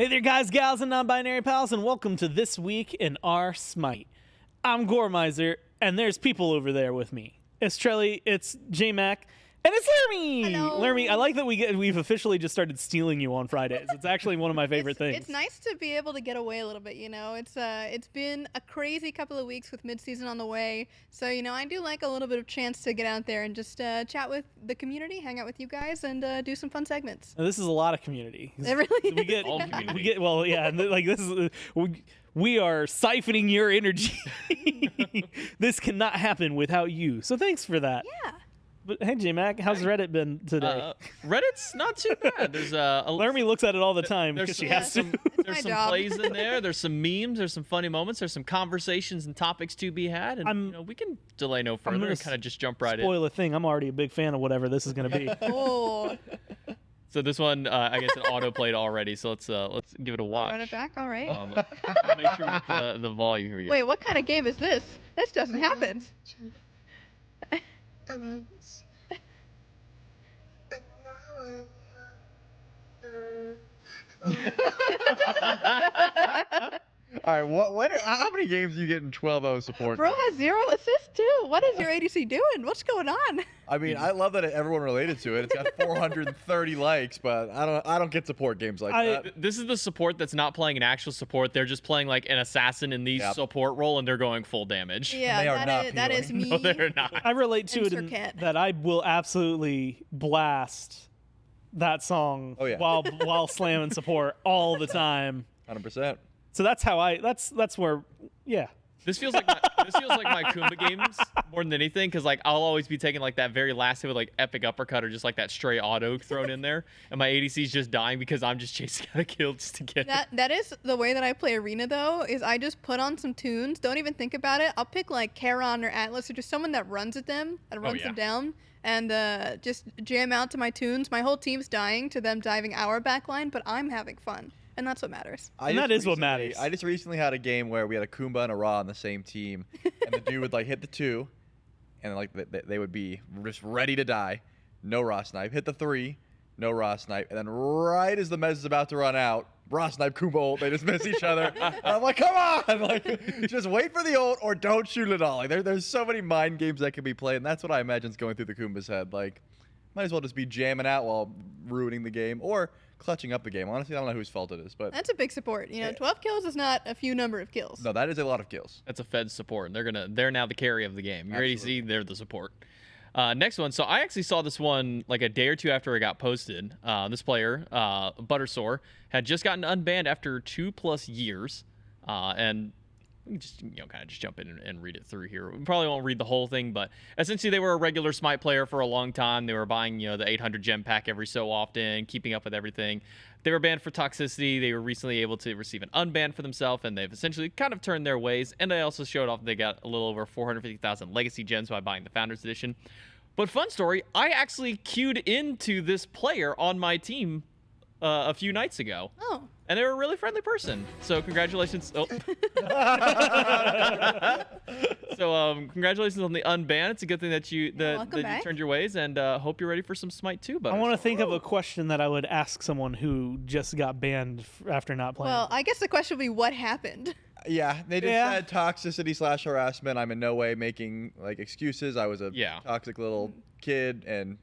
Hey there, guys, gals, and non-binary pals, and welcome to This Week in Our Smite. I'm Gormizer, and there's people over there with me. It's Trelly, it's J-Mac, and it's Lermy! Hello. Lermy, I like that we've officially just started stealing you on Fridays. It's actually one of my favorite things. It's nice to be able to get away a little bit, you know. It's been a crazy couple of weeks with mid-season on the way, so, you know, I do like a little bit of chance to get out there and just chat with the community, hang out with you guys, and do some fun segments. Now, this is a lot of community. It really We get, All community. we get, well, yeah, and like this is, we are siphoning your energy. This cannot happen without you, so thanks for that. Yeah. But hey, J-Mac, how's Reddit been today? Reddit's not too bad. There's Laramie looks at it all the time there's because she some- has to. my there's some job. plays in there. There's some memes. There's some funny moments. There's some conversations and topics to be had. And you know, we can delay no further gonna and kind of just jump right in. Spoil a thing. I'm already a big fan of whatever this is going to be. Oh, So this one, I guess, it auto played already. So let's give it a watch. run it back. All right. Make sure we get the volume here. We go. Wait, what kind of game is this? This doesn't happen. All right, how many games do you get in 12-0 support? Bro has 0 assists too. What is your ADC doing? What's going on? I mean, I love that everyone related to it. It's got 430 likes, but I don't get support games like that. This is the support that's not playing an actual support. They're just playing like an assassin in the Yep. support role, and they're going full damage. Yeah, They are not that is me. No, they're not. I relate to And it in Circuit. that I will absolutely blast that song Oh, yeah. while slamming support all the time. 100%. So that's how that's where, yeah. This feels like my Kumba games more than anything, because like I'll always be taking like that very last hit with like epic uppercut or just like that stray auto thrown in there, and my ADC's just dying because I'm just chasing out a kill just to get it. That is the way that I play Arena though, is I just put on some tunes, don't even think about it. I'll pick like Charon or Atlas or just someone that runs at them, that runs yeah. them down, and just jam out to my tunes. My whole team's dying to them diving our backline, but I'm having fun. And that's what matters. And that is what matters. I just recently had a game where we had a Kumba and a Ra on the same team, and the dude would like hit the 2, and like they would be just ready to die. No Ra snipe. Hit the 3, no Ra snipe, and then right as the mez is about to run out, Ra snipe, Kumba ult, they just miss each other. And I'm like, come on! Like, just wait for the ult or don't shoot at all. Like there's so many mind games that can be played, and that's what I imagine is going through the Kumba's head. Like, might as well just be jamming out while ruining the game or clutching up the game. Honestly, I don't know whose fault it is, but That's a big support. You know, 12 kills is not a few number of kills. no, that is a lot of kills. That's a Fed support, and they're now the carry of the game. Your Absolutely. ADC, they're the support. Next one. So I actually saw this one like a day or two after it got posted. This player, Buttersore, had just gotten unbanned after 2+ years, and we can just kind of just jump in and read it through here. We probably won't read the whole thing, but essentially they were a regular Smite player for a long time. They were buying the 800 gem pack every so often, keeping up with everything. They were banned for toxicity. They were recently able to receive an unban for themselves, and they've essentially kind of turned their ways. And they also showed off they got a little over 450,000 legacy gems by buying the Founders Edition. But fun story, I actually queued into this player on my team a few nights ago. Oh. And they were a really friendly person. So congratulations. Oh. So congratulations on the unban. It's a good thing that you welcome you back. turned your ways, and hope you're ready for some Smite 2. But I want to think of a question that I would ask someone who just got banned after not playing. Well, I guess the question would be what happened? Yeah, they just Yeah. said toxicity / harassment. I'm in no way making like excuses. I was a toxic little kid, and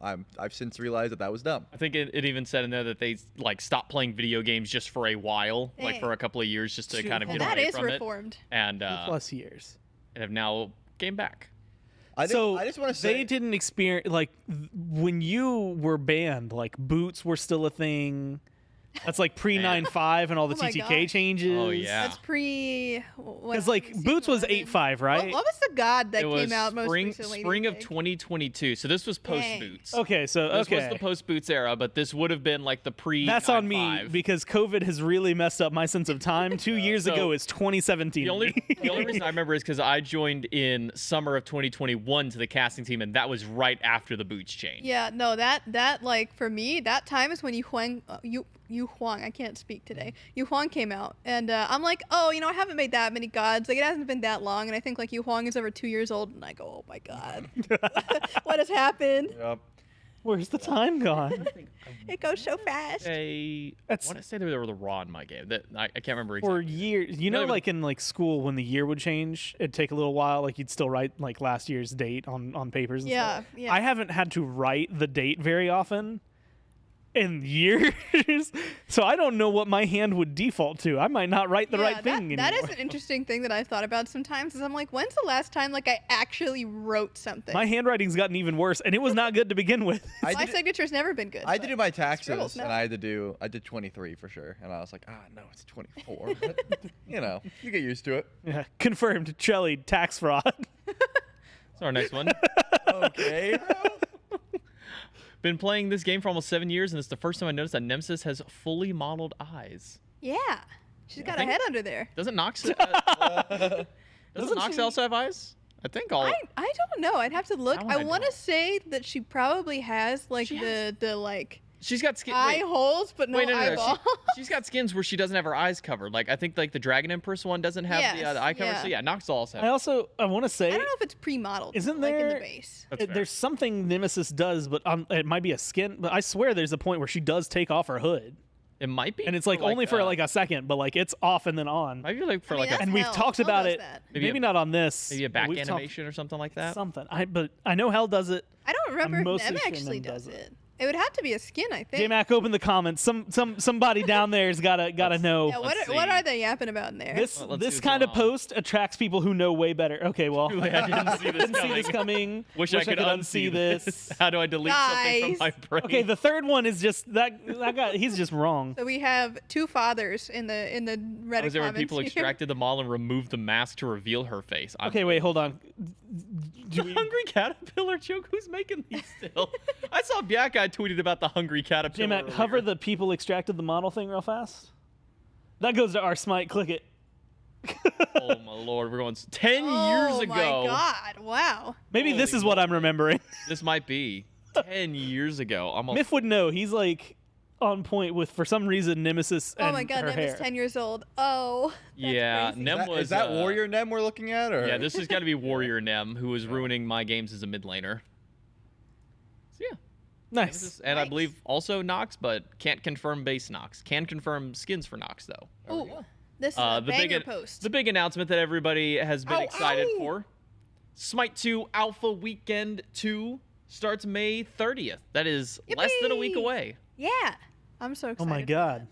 I've since realized that was dumb. I think it even said in there that they like stopped playing video games just for a while, like Dang. for a couple of years, just to kind of Well, get that away is from reformed. it, and 2+ years. have now came back. I So just want to say they didn't experience like when you were banned, like boots were still a thing. That's like pre 9.5 and all the Oh my TTK gosh. changes. Oh, yeah. That's pre. Because like boots was 8.5, right? What was the god that It was came out most spring recently? of 2022. So this was post Dang. boots. Okay, so This was okay. the post boots era, but this would have been like the pre. That's on me 9.5. because COVID has really messed up my sense of time. 2 years So, ago is 2017. The only reason I remember is because I joined in summer of 2021 to the casting team, and that was right after the boots change. Yeah, no, that like for me, that time is when Yu Huang, I can't speak today. Yu Huang came out, and I'm like, oh, I haven't made that many gods. Like, it hasn't been that long, and I think like Yu Huang is over 2 years old, and I go, oh my god, what has happened? Yep. Where's the time gone? It goes so fast. I That's- want to say they were the raw in my game. That I can't remember For exactly. years, you know, Really? like in like school, when the year would change, it'd take a little while. Like you'd still write like last year's date on papers. And Yeah, stuff. yeah. I haven't had to write the date very often in years, so I don't know what my hand would default to. I might not write the right thing that anymore. is an interesting thing that I've thought about sometimes. Is I'm like, when's the last time like I actually wrote something? My handwriting's gotten even worse, and it was not good to begin with. I My did, signature's never been good. I had to but do my scribbles taxes, now. and I did 23 for sure. And I was like, no, it's 24. But, you know, you get used to it. Yeah, confirmed. Trelly tax fraud. So our next one. Okay, bro. Been playing this game for almost 7 years, and it's the first time I noticed that Nemesis has fully modeled eyes. Yeah, she's got a think- head under there. Doesn't Nox? Doesn't Nox she- also have eyes? I think all. I don't know. I'd have to look. That I one I want to don't. say that she probably has like She the like She's got skin. eye Wait, holes, but no wait, no. eyeball. She's got skins where she doesn't have her eyes covered. Like I think like the Dragon Empress one doesn't have the Yes, eye cover. yeah. So yeah, Nox also. I want to say I don't know if it's pre-modeled. Isn't like in there- the base? That's fair. there's something Nemesis does, but it might be a skin. But I swear there's a point where she does take off her hood, It might be. and it's like only for like a second, but like it's off and then on. Maybe like for I mean, like that's a, And we've Hell. talked Hell about does it. that. Maybe Maybe not on this. maybe a but back we've talked- animation or something like that. Something. But I know Hell does it. I don't remember if mostly Nem sure actually Nem does does it. it. It would have to be a skin, I think. J Mac, open the comments. Somebody down there's gotta know. Yeah, Let's what see. are they yapping about in there? This Well, let's see this what's kind of going on. post attracts people who know way better. Okay, well, Truly, I didn't see this didn't see this coming. Wish I could unsee this. How do I delete something from Guys. my brain? Okay, the third one is just that guy. He's just wrong. So we have two fathers in the Reddit was there when comments people here. extracted the model and removed the mask to reveal her face? Okay, wait, hold on. The hungry caterpillar joke. Who's making these still? I saw Byakai tweeted about the hungry caterpillar. J Mac, earlier. hover the people extracted the model thing real fast. That goes to our Smite. Click it. Oh my lord, we're going 10 Oh years my ago. god! Wow. Maybe this Holy is what I'm remembering. This might be 10 years ago. Almost. Miff would know. He's like on point with, for some reason, Nemesis and Oh my god, her Nem hair. is 10 years old. Oh. that's Yeah, crazy. Nem was. Is that Warrior Nem we're looking at? Or? Yeah, this has got to be Warrior Nem, who is ruining my games as a mid laner. So yeah. Nice. And I Nice. believe also Nox, but can't confirm base Nox. Can confirm skins for Nox though. Ooh, this is a the banger big post. the big announcement that everybody has been Ow, excited ow. for. Smite 2 Alpha Weekend 2 starts May 30th. That is less than a week Yippee! away. Yeah. I'm so Oh excited. my for god.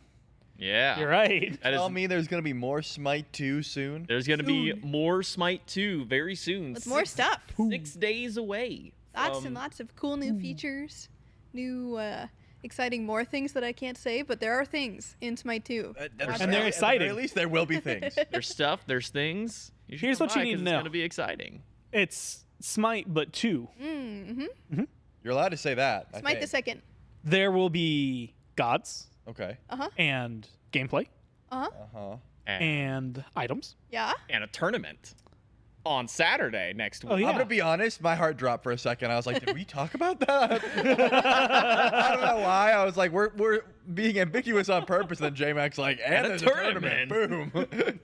Yeah. You're right. That is, Tell me there's gonna be more Smite 2 soon. there's going to be more Smite 2 very soon. that. With more stuff. 6 days away. Lots from- and lots of cool new features. New exciting more things that I can't say, but there are things in Smite 2. And they're exciting. At least there will be things. There's stuff, there's things. You should Here's come what you by need 'cause to It's know. going to be exciting. It's Smite, but 2. Mm-hmm. You're allowed to say that. I Smite the think. second. There will be gods Okay. Uh-huh. and gameplay Uh-huh. Uh-huh. and items. Yeah. And a tournament on Saturday next week. Oh, yeah. I'm gonna be honest, my heart dropped for a second. I was like, did we talk about that? I don't know why. I was like, we're being ambiguous on purpose. And then J-Mac's like, and a there's a tournament. tournament.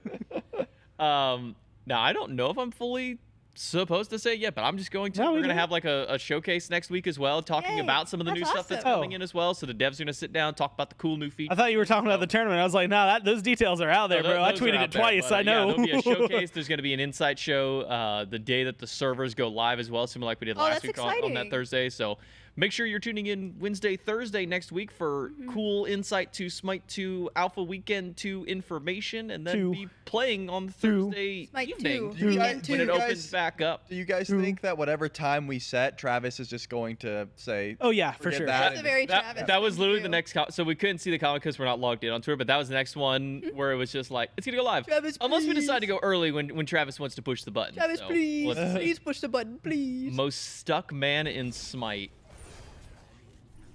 Boom. Now I don't know if I'm fully supposed to say it yet, but I'm just going to. No, We're we going to do. have like a showcase next week as well, talking Yay, about some of the new that's stuff that's awesome. coming in as well. So the devs are going to sit down, talk about the cool new features. I thought you were talking about the tournament. I was like, nah, those details are out there, No, bro. I those are tweeted out it there, twice. but, I know. Yeah, there'll be a showcase. There's going to be an insight show the day that the servers go live as well, similar like we did Oh, last that's week on that exciting. Thursday. So make sure you're tuning in Wednesday, Thursday next week for cool insight to Smite 2 Alpha Weekend 2 information, and then Two. be playing on Two. Thursday Smite evening 2. Do you guys- when do it you opens guys- back up. Do you guys think that whatever time we set, Travis is just going to say, Oh, yeah, for Forget sure. that. That's a very Travis That was thing to literally do. the next so we couldn't see the comment because we're not logged in on Twitter, but that was the next one where it was just like it's gonna go live Travis, unless we decide to please. go early when Travis wants to push the button. Travis, So, please. let's see. Please push the button, please. Most stuck man in Smite.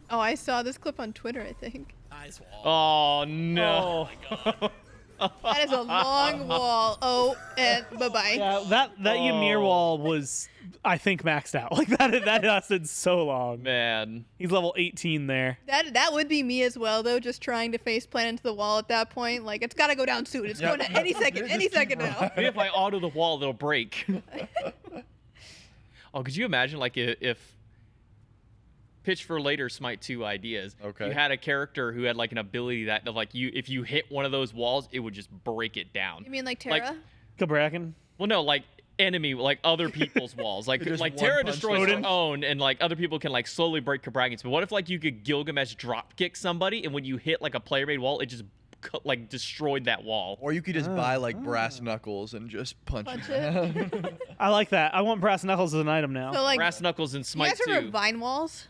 Oh, I saw this clip on Twitter, I think. Oh no. That is a long wall. Oh, and bye-bye. Yeah, that Ymir wall was, I think, maxed out. Like that lasted so long. Man. He's level 18 there. That would be me as well, though, just trying to face plant into the wall at that point. Like, it's got to go down soon. It's Yep. going to any second, Just any keep second now. Maybe if I auto the wall, it'll break. Oh, could you imagine like if pitch for later Smite 2 ideas. Okay. You had a character who had like an ability that like if you hit one of those walls, it would just break it down. You mean like Terra? Kabrakan. Well, no, like enemy, like other people's walls. Like Just like one Terra punch destroys them. her own, and like other people can like slowly break Kabrakans. But what if like you could Gilgamesh drop kick somebody, and when you hit like a player made wall, it just like destroyed that wall. Or you could just buy like brass knuckles and just punch Punch it. I like that. I want brass knuckles as an item now. So like, Brass knuckles in you Smite guys remember 2. Vine Walls?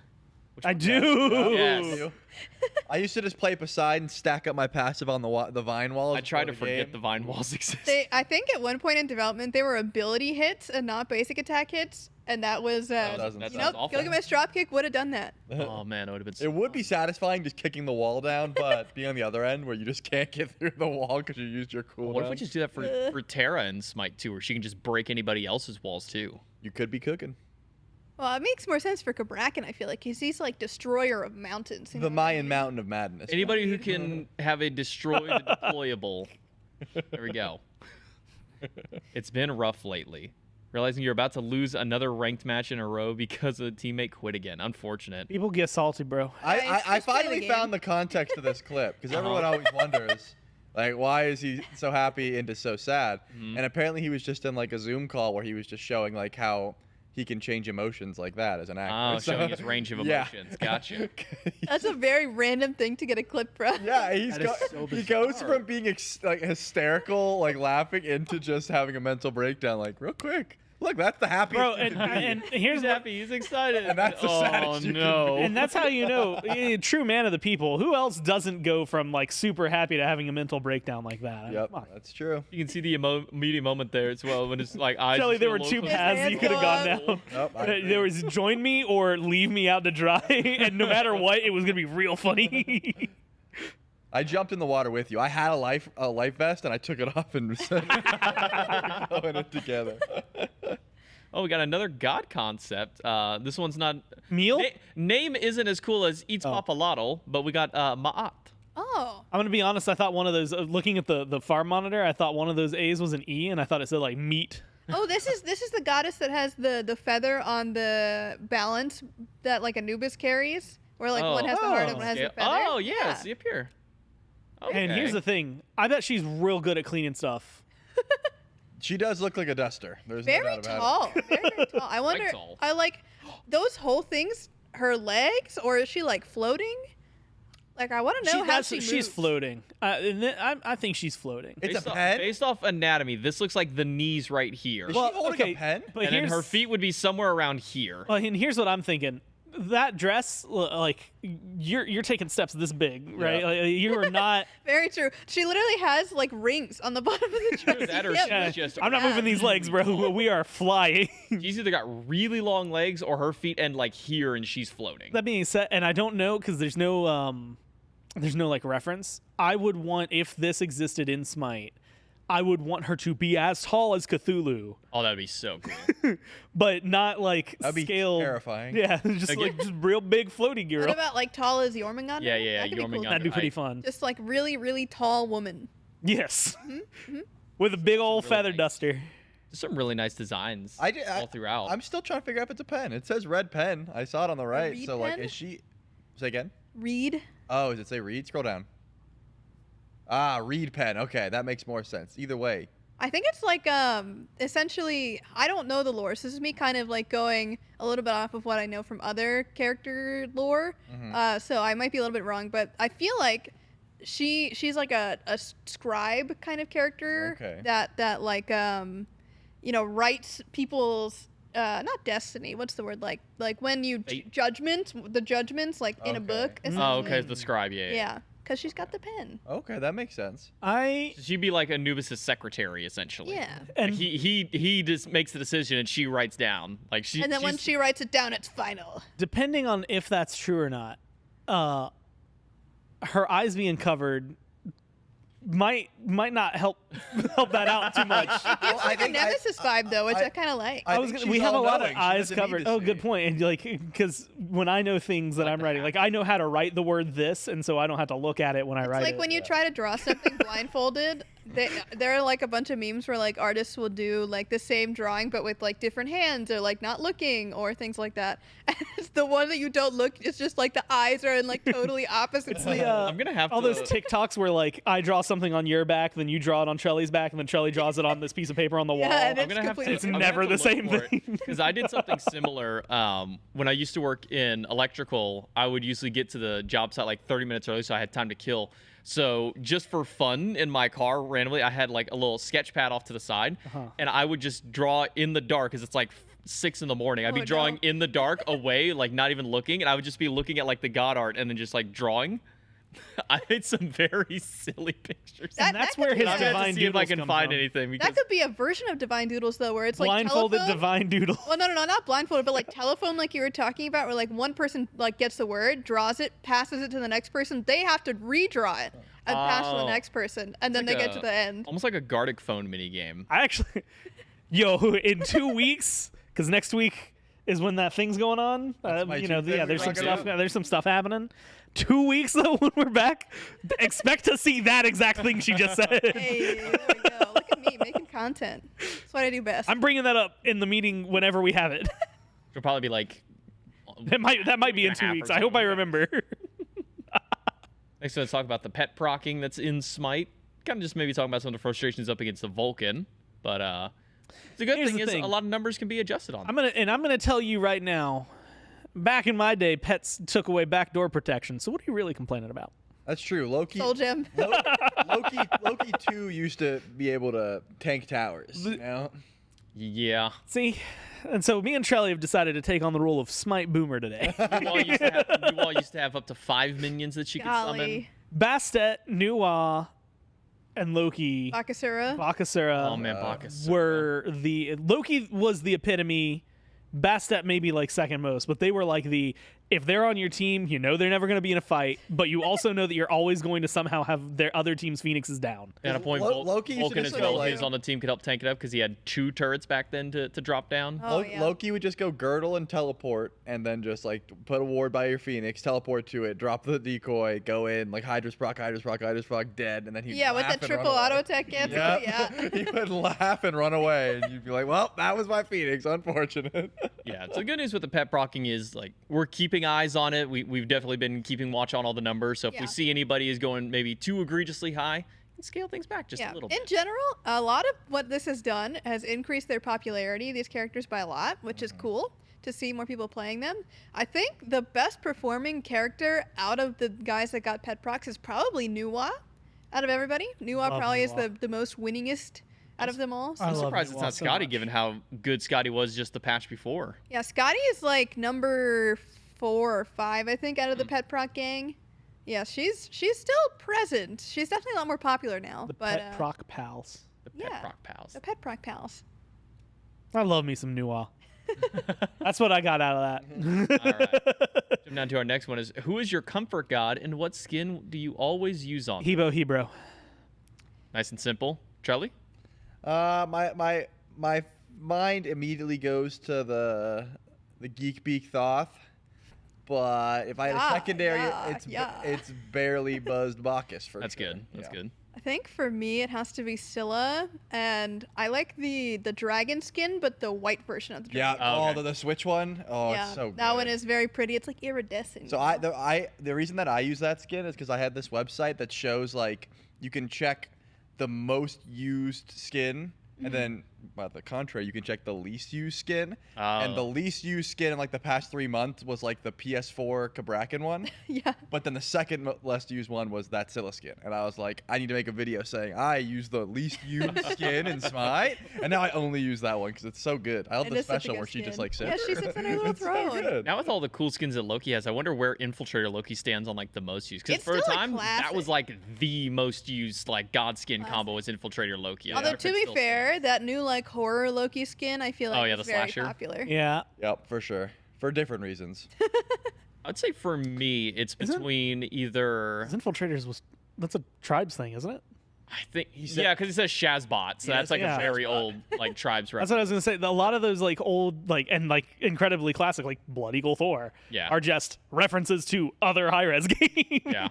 I do. Yes. I used to just play Poseidon and stack up my passive on the vine walls. I tried to before forget game. the Vine walls exist. I think at one point in development they were ability hits and not basic attack hits, and that was doesn't That you sounds know, awful. Gilgamesh dropkick would have done that. Oh man, it would have been. So It would be satisfying just kicking the wall down, but being on the other end where you just can't get through the wall because you used your cooldown. What if we just do that for Terra in Smite 2, where she can just break anybody else's walls too? You could be cooking. Well, it makes more sense for Kabrakan, I feel like, because he's like destroyer of mountains. you The know what I Mayan mean? Mountain of Madness. Anybody who can have a destroyed deployable. There we go. It's been rough lately. Realizing you're about to lose another ranked match in a row because a teammate quit again. Unfortunate. People get salty, bro. Yeah, it's I just play the finally game. found the context of this clip because everyone always wonders, like, why is he so happy and just so sad? And apparently he was just in like a Zoom call where he was just showing like how he can change emotions like that as an actor. Oh, So- showing his range of Yeah. emotions. Gotcha. That's a very random thing to get a clip from. Yeah, That is so he goes bizarre. from being like hysterical, like laughing, into just having a mental breakdown, like real quick. Look, that's the happy. Bro, and here's He's what, happy. He's excited. And that's the oh, saddest you can no. and that's how you know true man of the people. Who else doesn't go from like super happy to having a mental breakdown like that? I mean, Yep, come on. that's true. You can see the immediate moment there as well when it's like eyes. Shelly, just there get were a two little paths hands you could have gone up. down. Nope, I agree. There was join me or leave me out to dry, and no matter what, it was gonna be real funny. I jumped in the water with you. I had a life vest and I took it off and going it together. Oh, we got another god concept. This one's not. Meal? Name isn't as cool as Eats Oh. Papalotl, but we got Ma'at. Oh. I'm gonna be honest. I thought one of those. Looking at the farm monitor, I thought one of those A's was an E, and I thought it said like meat. Oh, this is the goddess that has the feather on the balance that like Anubis carries, where like one has the heart and one has the feather. Oh, yeah. See up here. Okay. And here's the thing. I bet she's real good at cleaning stuff. She does look like a duster. There's no Very doubt about tall. Very tall. I wonder. tall. I like those whole things. Her legs, or is she like floating? Like I want to know how she moves. She's floating. I think she's floating. It's based a off, pen? Based off anatomy, this this looks like the knees right here. Is she holding a pen? But And then here's, her feet would be somewhere around here. Well, and here's what I'm thinking. That dress, like you're taking steps this big, right? Yeah. Like, you are not. Very true. She literally has like rings on the bottom of the dress. That or Yep. she's Yeah, just. I'm not moving these legs, bro. We are flying. She's either got really long legs or her feet end like here and she's floating. That being said, and I don't know because there's no like reference. I would want, if this existed in Smite, I would want her to be as tall as Cthulhu, Oh, that'd be so cool. but not like That'd be scale. terrifying. Yeah, just Again- like just real big floaty girl. What about like tall as Jormungandr? Yeah, yeah, That could be cool. Jormungandr. That'd be pretty I- fun. Just like really, really tall woman. Yes, with a big old really feather nice. duster. There's some really nice designs I all throughout. I'm still trying to figure out if it's a pen. It says red pen. I saw it on the right. reed So like, pen? is she? Say again. Reed. Oh, does it say read? Scroll down. Ah, read pen. Okay, that makes more sense. Either way. I think it's like essentially I don't know the lore. So this is me kind of like going a little bit off of what I know from other character lore. So I might be a little bit wrong, but I feel like she's like a scribe kind of character Okay. that like you know, writes people's not destiny. What's the word, like when you Fate? the judgments like in a Okay. book. Oh, essentially. okay, the scribe, yeah. Yeah, because she's got the pen. Okay, that makes sense. I So she'd be like Anubis' secretary, essentially. Yeah. and He just makes the decision and she writes down. Like she. And then when she's- she writes it down, it's final. depending on if that's true or not, her eyes being covered might might not help that out too much. It's like a Nemesis vibe, though, which I kind of like. We have a lot of She eyes doesn't need covered. to Oh, see. good point. And like, because when I know things that I'm writing, like I know how to write the word this, and so I don't have to look at it when I It's write like it. when you try to draw something blindfolded. There are like a bunch of memes where like artists will do like the same drawing but with like different hands or like not looking or things like that. And it's the one that you don't look. It's just like the eyes are in like totally opposite. It's the, I'm gonna have all to- those TikToks where like I draw something on your back, then you draw it on Trelly's back, and then Trelly draws it on this piece of paper on the wall. Yeah, and I'm gonna have to. completely It's I'm gonna never have to the same look for it, thing. Because I did something similar when I used to work in electrical. I would usually get to the job site like 30 minutes early, so I had time to kill. So just for fun in my car, randomly, I had like a little sketch pad off to the side, and I would just draw in the dark because it's like 6 in the morning. I'd be Oh, drawing no. in the dark away, like not even looking, and I would just be looking at like the god art and then just like drawing. I made some very silly pictures. That- That's could where be his I'm gonna have divine to see if I doodles can come find from. anything because That could be a version of Divine Doodles though, where it's like Blindfolded telephone. divine doodle. Well, no, not blindfolded, but like telephone, like you were talking about, where like one person like gets the word, draws it, passes it to the next person. They have to redraw it and pass to the Oh. next person, and then like they get a- to the end. almost like a Gartic phone mini game. I actually, in 2 weeks, because next week is when that thing's going on. my You know, Tuesday yeah, we there's some rock it stuff. out. There's some stuff happening. 2 weeks though, when we're back, expect to see that exact thing she just said. Hey, there we go. Look at me making content. That's what I do best. I'm bringing that up in the meeting whenever we have it. It'll probably be like. That might be in 2 half or weeks. I hope I something. remember. Next, let's talk about the pet procking that's in Smite. Kind of just maybe talking about some of the frustrations up against the Vulcan. But the good Here's thing the is thing. a lot of numbers can be adjusted on. I'm gonna tell you right now. Back in my day, pets took away backdoor protection. So what are you really complaining about? That's true. Loki. Soul Gem. Loki 2 used to be able to tank towers. You know? Yeah. See, and so me and Trelly have decided to take on the role of Smite Boomer today. You all used to have up to 5 minions that she could summon. Golly. Bastet, Nuwa, and Loki, Bakasura. Bakasura Oh man, Bacchus. were the Loki was the epitome. Bastet maybe like second most, but they were like if they're on your team, you know they're never going to be in a fight, but you also know that you're always going to somehow have their other team's Phoenixes down. At a point, Loki used to Vulcan just as go, well, like- who's on the team, could help tank it up because he had 2 turrets back then to drop down. Oh, yeah. Loki would just go girdle and teleport, and then just like put a ward by your Phoenix, teleport to it, drop the decoy, go in like Hydra's proc, dead, and then he Yeah, with that triple auto attack cancel. Yeah. he would laugh and run away, and you'd be like, "Well, that was my Phoenix. Unfortunate." Yeah, so the good news with the pet procking is like we're keeping eyes on it. We've definitely been keeping watch on all the numbers. So if Yeah. we see anybody is going maybe too egregiously high, we can scale things back just a little In bit. general, a lot of what this has done has increased their popularity, these characters, by a lot, which is cool to see more people playing them. I think the best performing character out of the guys that got pet procs is probably Nuwa. Out of everybody, Nuwa Love probably is Nuwa. the most winningest out of them all. So- I I'm love surprised Nuwa it's not so Scotty, much. given how good Scotty was just the patch before. Yeah, Scotty is like number 4 or 5, I think, out of the Mm. pet proc gang. Yeah, she's still present. She's definitely a lot more popular now. The but pet proc pals. The pet Yeah. proc pals. the pet proc pals. I love me some Nuwa. That's what I got out of that. All right. Jump down to our next one is who is your comfort god and what skin do you always use on? Hebro. Nice and simple. Charlie? My mind immediately goes to the Geek Beak Thoth, but if I had a Yeah, secondary, yeah. it's barely buzzed Bacchus for That's sure. good. That's Yeah. good. I think for me it has to be Scylla, and I like the dragon skin, but the white version of the Yeah. dragon. Oh, Oh, okay. the Switch one. Oh, yeah, it's so good. that one is very pretty. It's like iridescent. So you know? the reason that I use that skin is because I had this website that shows like you can check the most used skin, and then by the contrary, you can check the least used skin. And the Oh. least used skin in like the past 3 months was like the PS4 Kabrakan one. yeah. But then the second least used one was that Scylla skin. And I was like, I need to make a video saying I use the least used skin in Smite. And now I only use that one because it's so good. I love It the is such a special good where she just skin. like Yeah, sits. she sits on her little It's so throne. good. Now with all the cool skins that Loki has, I wonder where Infiltrator Loki stands on like the most used. Because It's for a still a time, that was classic. like the most used like god skin combo was Infiltrator Loki. I Although wonder if to it be still fair, stands. that new like horror Loki skin, I feel like Oh, yeah, is the very slasher. popular. Yeah. Yep, for sure. For different reasons. I'd say for me, it's Isn't- between either. Infiltrators that's a tribes thing, isn't it? I think said- yeah, because he says Shazbot, so Yeah, that's like yeah. a very Shazbot. old like tribes That's reference. what I was gonna say. A lot of those like old like incredibly classic like Blood Eagle Thor Yeah. are just references to other high res games. Yeah.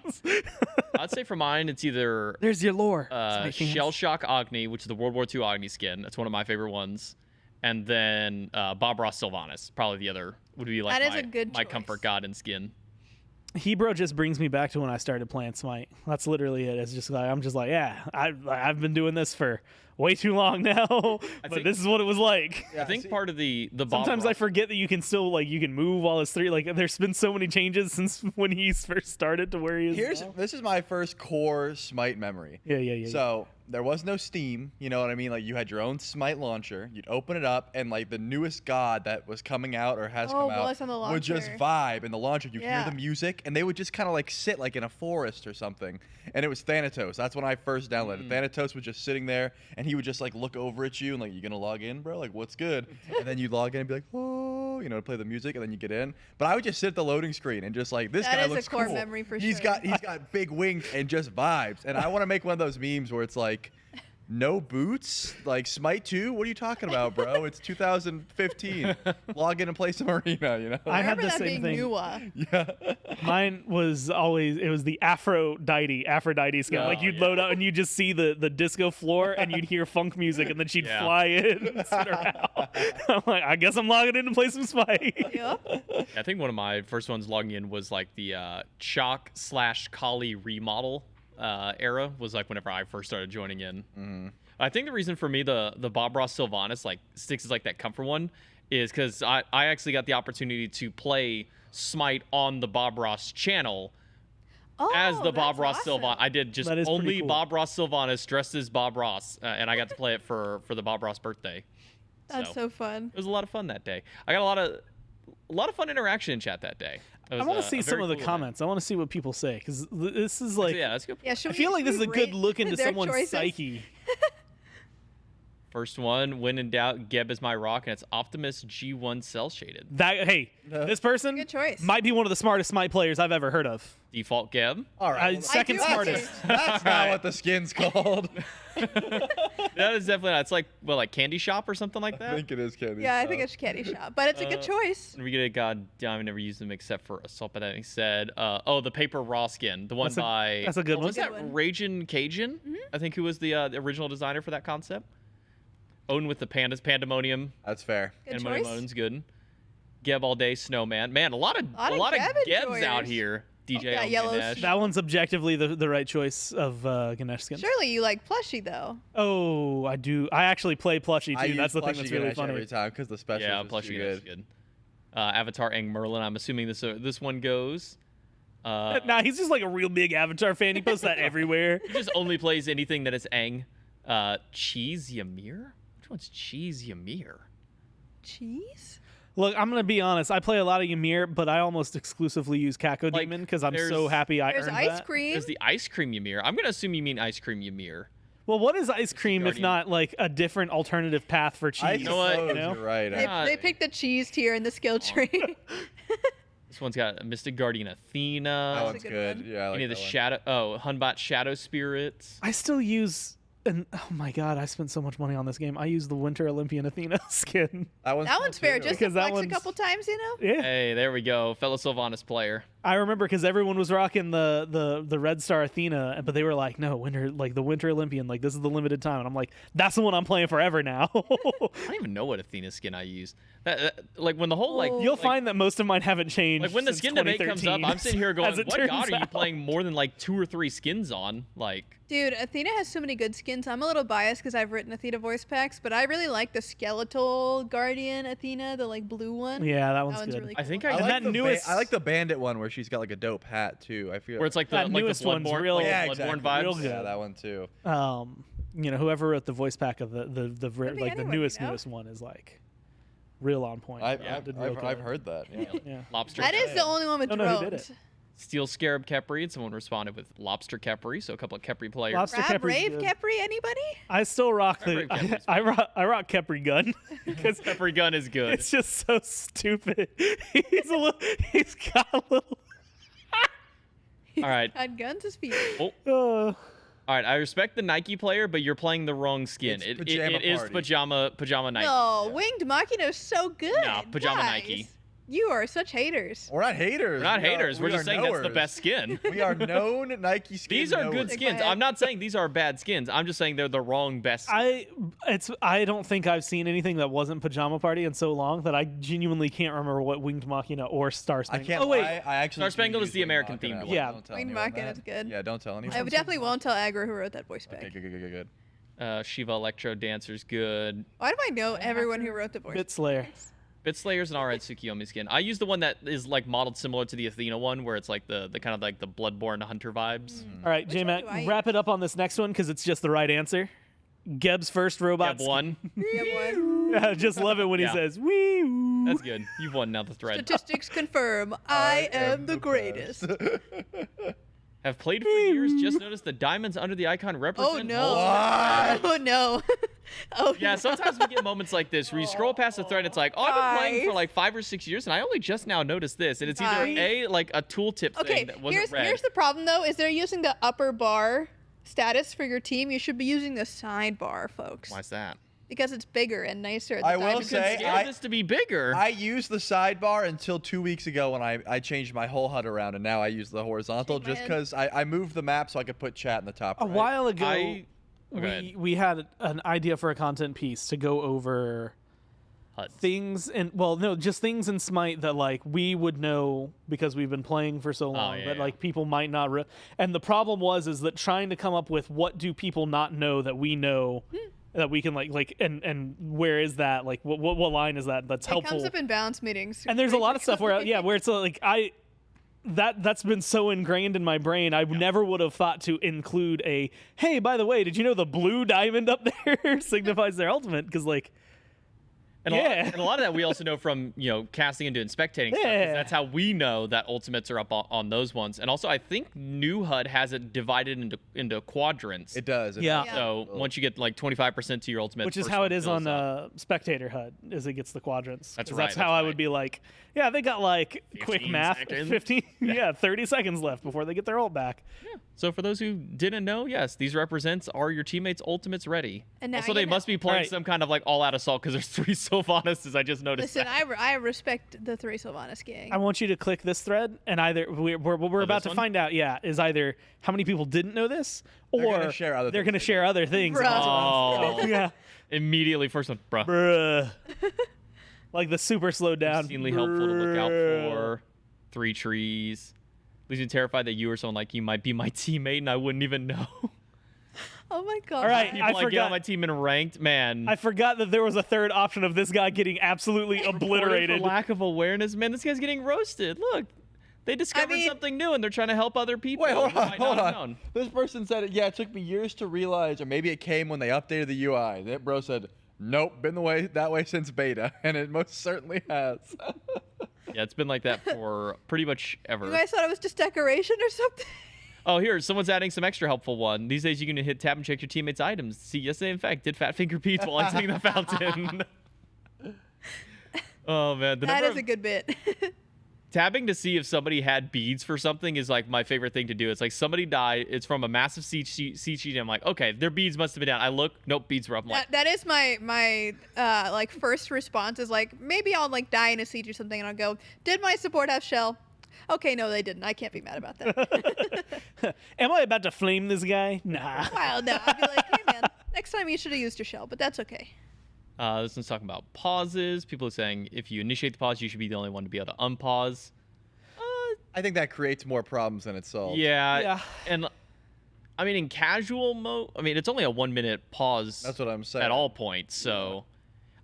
I'd say for mine, it's either There's your lore. Smite fans. Shell Shock Agni, which is the World War II Agni skin. That's one of my favorite ones. And then Bob Ross Sylvanas, probably the other would be like That is my, a good my choice. comfort god and skin. Hebrew just brings me back to when I started playing Smite. That's literally it. It's just like I'm just like, yeah, I've been doing this for way too long now, but think- this is what it was like. I think part of the Bob Sometimes I Ross, forget that you can still like you can move while it's 3. Like there's been so many changes since when he first started to where he is now. This is my first core Smite memory. Yeah. So there was no Steam, you know what I mean? Like you had your own Smite launcher. You'd open it up, and like the newest god that was coming out or has come out was on the would just launcher. vibe in the launcher. You Yeah. hear the music, and they would just kind of like sit like in a forest or something. And it was Thanatos. That's when I first downloaded. Thanatos was just sitting there, and he would just like look over at you and like, "You gonna log in, bro? Like, what's good?" And then you log in and be like, "Oh," you know, play the music, and then you get in. But I would just sit at the loading screen and just like, this That guy is a looks core cool. memory for He's sure. got big wings and just vibes. And I want to make one of those memes where it's like, no boots? Like Smite 2? What are you talking about, bro? It's 2015. Log in and play some arena, you know? I had remember the that same being thing. Nuwa. Yeah. Mine was always it was the Aphrodite skin. Like Oh, you'd yeah. load up and you'd just see the disco floor and you'd hear funk music and then she'd Yeah. fly in and sit her out. I'm like, I guess I'm logging in to play some Smite. Yep. I think one of my first ones logging in was like the Chalk/Kali remodel era was like whenever I first started joining in. I think the reason for me the Bob Ross Sylvanas like sticks as like that comfort one is because I actually got the opportunity to play Smite on the Bob Ross channel as the Bob that's Ross awesome. Sylvanas. I did just That is pretty only cool. Bob Ross Sylvanas dressed as Bob Ross, and I got to play it for the Bob Ross birthday. That's so fun. It was a lot of fun that day. I got a lot of fun interaction in chat that day. It I was, want to see a some very of the cool event. comments. I want to see what people say because this is like Yeah, that's good. Yeah, should I feel we- like this is should a we good rate look into their someone's choices? psyche. First one, when in doubt, Geb is my rock, and it's Optimus G1 cell shaded. That hey, this person Good choice. might be one of the smartest Smite players I've ever heard of. Default Geb. All right. well, Second do smartest. actually- that's not what the skin's called. That is definitely not. It's like, well, like Candy Shop or something like I that. think it is Candy. Yeah, I think it's Candy Shop, but it's a good choice. And we get a god damn, I never used them except for Assault, but that being said, the Paper Raw skin, the one by that's a good what one. was Good that one. Ragin' Cajun? I think who was the original designer for that concept. Owen with the pandas, Pandemonium. That's fair. Good Pandemonium choice. Owen's good. Geb all day, Snowman. Man, a lot of Lot of Geb Gebs enjoyers. out here. DJ Yeah, on yellow Ganesh. That one's objectively the right choice of Ganesh skin. Surely you like plushie though. Oh, I do. I actually play plushie I too. use That's the thing plushie that's really Ganesh funny. every time because the special Yeah, is plushie too Ganesh is good. Avatar Aang Merlin. I'm assuming this one goes. Nah, he's just like a real big Avatar fan. He posts that everywhere. He just only plays anything that is Aang. Cheese Ymir? Which one's Cheese Ymir? Cheese? Look, I'm gonna be honest. I play a lot of Ymir, but I almost exclusively use Kako Like, Demon because I'm so there's- happy I There's earned ice that. cream. There's the Ice Cream Ymir. I'm gonna assume you mean Ice Cream Ymir. Well, what is ice cream if Guardian. not like a different alternative path for cheese? I know what? suppose You know? you're right. They, Ah, they picked the cheese tier in the skill tree. This one's got Mystic Guardian that Athena. one's a good good. one. Yeah, I like Any of the that one. Hunbot Shadow Spirits. I still use. And oh my god, I spent so much money on this game. I use the Winter Olympian Athena skin. That one's, That cool, one's fair. too. Just Because to that flex a one's- couple times, you know? Yeah, Hey, there we go. Fellow Sylvanas player. I remember because everyone was rocking the Red Star Athena, but they were like, no, the Winter Olympian, like this is the limited time, and I'm like, that's the one I'm playing forever now. I don't even know what Athena skin I use. Like when the whole like Oh. You'll like, find that most of mine haven't changed. like when the since skin debate comes up, 2013, I'm sitting here going, as it what turns god are you out. playing more than like 2 or 3 skins on? Like Dude, Athena has so many good skins. I'm a little biased because I've written Athena voice packs, but I really like the skeletal guardian Athena, the like blue one. Yeah, that That one's one's good. really I cool. think I I And like that the newest- I like the bandit one where she's got like a dope hat too. I feel where it's like the That newest one's Bloodborne, real- like yeah, Bloodborne exactly. vibes. Real good. Yeah, that one too. Whoever wrote the voice pack of the be like the anyone, newest you know? newest one is like real on point. I've, Yeah, I've, did real I've, good. I've heard that. Yeah. Yeah. Lobster. That is the only one with Don't know who did drones. it. Steel Scarab Kepri, and someone responded with Lobster Kepri, so a couple of Kepri players. Lobster Crab, Kepri's Rave, good. Kepri, anybody? I still rock the Rave Kepri's I rock Kepri gun because Kepri gun is good. it's just so stupid. He's got a little. All right. Had guns as feet. Oh, Uh, All right, I respect the Nike player, but you're playing the wrong skin. It's It pajama is party. pajama Nike. No, Winged Machina is so good. No, pajama guys. Nike. You are such haters. We're not haters. We're not We are- haters. We're we just are saying that's the knowers. best skin. We are known Nike skins. These are good knowers. skins. my head. I'm not saying these are bad skins. I'm just saying they're the wrong best. Skin. I don't think I've seen anything that wasn't Pajama Party in so long that I genuinely can't remember what Winged Machina or Star I Spangled. can't Oh wait, lie. I actually. Star Spangled do is the use American Winged Machina. themed one. Yeah. Don't tell Winged anyone Machina that. is good. Yeah, don't tell anyone. I definitely won't tell Aggro who wrote that voice spec. Okay, good. Shiva Electro Dancer's good. Why do I know everyone who wrote the voice? Bit Slayer. Bit Slayer's an alright Tsukiyomi skin. I use the one that is like modeled similar to the Athena one, where it's like the kind of like the Bloodborne Hunter vibes. All right, Which one do I J-Mac, wrap it up on this next one because it's just the right answer. Geb's first robot. Geb one. You have one. I just love it when Yeah. he says "wee." That's good. You've won now the thread. Statistics confirm I am the greatest. Have played for years. Just noticed the diamonds under the icon represent. Oh no. What? Oh no. Oh Yeah, no. sometimes we get moments like this where you scroll past the thread. It's like, oh, I've been playing for Guys. like 5 or 6 years, and I only just now noticed this. And it's either Guys. like a tooltip Okay, thing that wasn't read. here's the problem though, is they're using the upper bar status for your team. You should be using the sidebar, folks. Why's that? Because it's bigger and nicer. I The will diamond- say- Scale this to be bigger. I used the sidebar until 2 weeks ago when I changed my whole HUD around, and now I use the horizontal Shake my just head. because I moved the map so I could put chat in the top. A right. while ago, I- Oh, go ahead. we had an idea for a content piece to go over HUDs. things and just things in Smite that like we would know because we've been playing for so long, yeah, but yeah. like people might not. And the problem is that trying to come up with what do people not know that we know. That we can like and where is that, like what line is that that's It helpful? comes up in balance meetings. And there's a lot of stuff where where it's like that's been so ingrained in my brain. I never would have thought to include a, hey, by the way, did you know the blue diamond up there signifies their ultimate? Because like, And, Yeah. and a lot of that we also know from, casting and doing spectating stuff. 'Cause Yeah. that's how we know that ultimates are up on those ones. And also, I think New HUD has it divided into quadrants. It does. Yeah. Yeah. So once you get like 25% to your ultimate, which is first how one it is fills on up. Spectator HUD, is it gets the quadrants. That's 'Cause right, That's how that's I right. would be like, yeah, they got like quick 15 math, seconds. 15, 30 seconds left before they get their ult back. So for those who didn't know, yes, these represents are your teammates' ultimates ready. And now Also, you they know. must be playing Right. some kind of like all-out assault because there's 3 Sylvanas. I just noticed. Listen, that. I respect the 3 Sylvanas gang. I want you to click this thread, and either what we're about this to one? find out, is either how many people didn't know this, or They're gonna share other they're things going to they share other things. and that's what I'm- Oh. yeah. Immediately, first one, bruh. Bruh. Like the super slowed down. Extremely helpful to look out Bruh. for. 3 trees. Leaves me terrified that you or someone like you might be my teammate and I wouldn't even know. Oh my god. All right, People I like get forgot- on my team in ranked, man. I forgot that there was a third option of this guy getting absolutely Reported obliterated. for lack of awareness, man. This guy's getting roasted. Look, they discovered mean- something new and they're trying to help other people. Wait, hold who on, might hold not have on. known. This person said it. Yeah, it took me years to realize, or maybe it came when they updated the UI. That bro said, "Nope, been that way since beta," and it most certainly has. Yeah, it's been like that for pretty much ever. You guys thought it was just decoration or something? Oh, here, someone's adding some extra helpful one. These days, you can hit tab and check your teammates' items. See, yesterday, in fact, did Fat Finger Pete while exiting the fountain. Oh, man. The That number is of a good bit. tabbing to see if somebody had beads for something is, like, my favorite thing to do. It's like somebody died. It's from a massive siege sheet. And I'm like, okay, their beads must have been down. I look. Nope, beads were up. I'm like, That is my like first response is like maybe I'll like die in a siege or something and I'll go, did my support have shell? Okay, no, they didn't. I can't be mad about that. Am I about to flame this guy? Nah. Well, no, I'd be like, hey man, next time you should have used your shell, but that's okay. this one's talking about pauses. People are saying if you initiate the pause, you should be the only one to be able to unpause. I think that creates more problems than it solves. Yeah. And I mean, in casual mode, I mean, it's only a 1 minute pause. That's what I'm saying. At all points. So,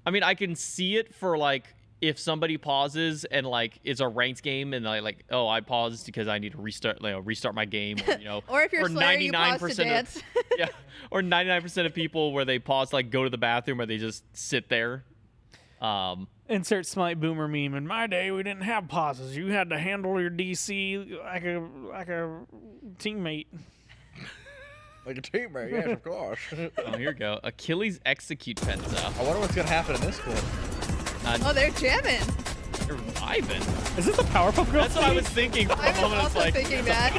I mean, I can see it for like if somebody pauses and like it's a ranked game and like oh I paused because I need to restart my game or Or if you're for Slayer, you pause to 99% dance. of, yeah, or 99% of people where they pause to, like go to the bathroom or they just sit there. Insert Smite boomer meme. In my day, we didn't have pauses. You had to handle your DC like a teammate. Like a teammate, yes, of course. Oh, here we go. Achilles execute Penza. I wonder what's gonna happen in this one. Oh, they're jamming. You're vibing. Is this a Powerpuff Girls? That's what I was thinking for I a was moment. It's also like, thinking that.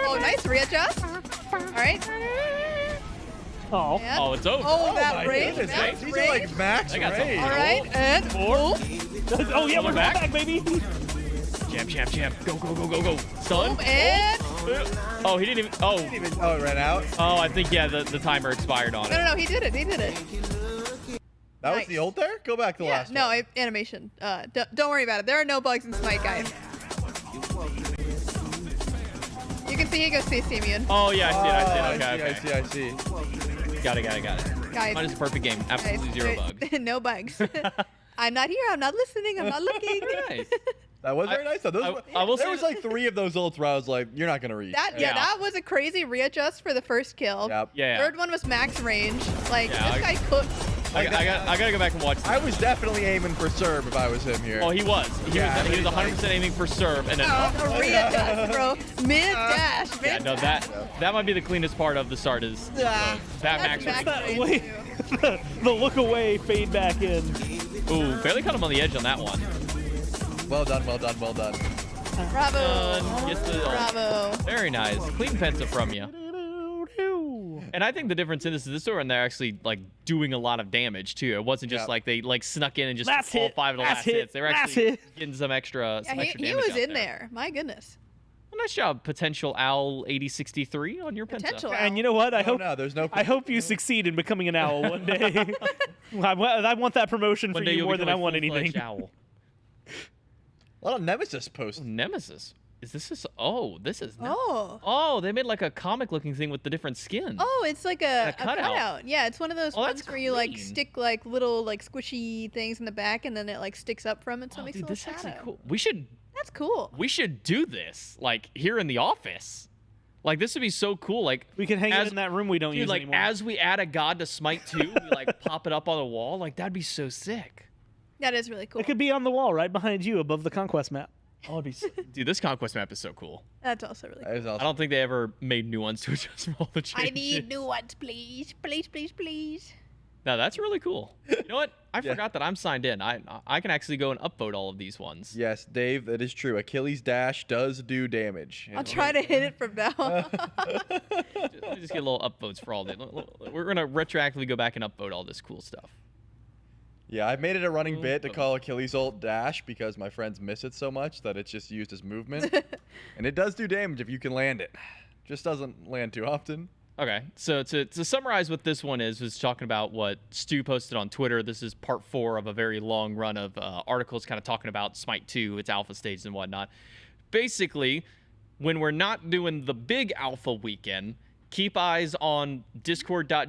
Oh, nice readjust. All right. Oh. And, oh, it's over. oh, that my range. goodness, That these are range. like max I got some. range. All right, and Oh yeah, we're going back. back, baby. Jam. Go. Stun. and Oh, he didn't even. Oh, Oh, it ran out. oh, I think, yeah, the timer expired on it. no, he did it. That was Nice. the ult there. Go back to the Yeah, last no, one. animation. Don't worry about it. There are no bugs in Smite, guys. You can see he goes CC immune. Oh, yeah, I see it. I Okay. see. Got it. Guys, Mine is a perfect game. Absolutely guys, zero bugs. no bugs. I'm not here. I'm not listening. I'm not looking. Nice. That was very nice though. I will there say was like 3 of those ults where I was like, you're not gonna reach. That was a crazy readjust for the first kill. Yep. Yeah. Third one was max range. Like Yeah, this I- guy cooks. I gotta go back and watch this. I was definitely aiming for serve if I was him here. Oh, he was. He was 100% aiming for serve, and then. A readjust, bro. Mid dash. Yeah, no, that might be the cleanest part of the start is that max. max range. Wait, the look away, fade back in. Ooh, barely caught him on the edge on that one. Well done. Bravo. Gets the ult. Bravo. Very nice. Clean Penta from you. And I think the difference in this is this store and they're actually like doing a lot of damage too. It wasn't just Yep. like they like snuck in and just Last all hit, 5 of the last last hit, hits. They were last actually hit. getting some extra Yeah, damage. he was out in there. My goodness. Well, nice job, potential Owl 8063 on your Penta. Potential. And you know what? No, there's no. I hope you succeed in becoming an owl one day. I want that promotion One for day you you'll more than become I a want full-fledged anything. Owl. A lot of Nemesis posts. Nemesis. Is this? Oh, this is. Oh. Oh, they made like a comic-looking thing with the different skins. Oh, it's like a cutout. cutout. Yeah, it's one of those Oh, ones that's where you like clean. stick like little like squishy things in the back and then it like sticks up from it so Oh, it makes dude, a this little is shadow. actually cool. That's cool. We should do this like here in the office. Like this would be so cool. Like We can hang as- it in that room we don't dude, use like anymore. as we add a god to Smite 2, we like pop it up on the wall. Like that'd be so sick. That is really cool. It could be on the wall right behind you above the conquest map. Oh, it'd be dude. This conquest map is so cool. That's also really That cool. is I awesome. don't think they ever made new ones to adjust for all the changes. I need new ones, please. Please. No, that's really cool. You know what? I forgot that I'm signed in. I can actually go and upvote all of these ones. Yes, Dave, that is true. Achilles dash does do damage. I'll try to hit it from now on. Let me just get a little upvotes for all the. We're gonna retroactively go back and upvote all this cool stuff. Yeah, I've made it a running bit to call Achilles ult dash because my friends miss it so much that it's just used as movement. And it does do damage if you can land it. Just doesn't land too often. Okay, so to summarize what this one is talking about what Stu posted on Twitter. This is part 4 of a very long run of articles kind of talking about Smite 2, its alpha stage and whatnot. Basically, when we're not doing the big alpha weekend, keep eyes on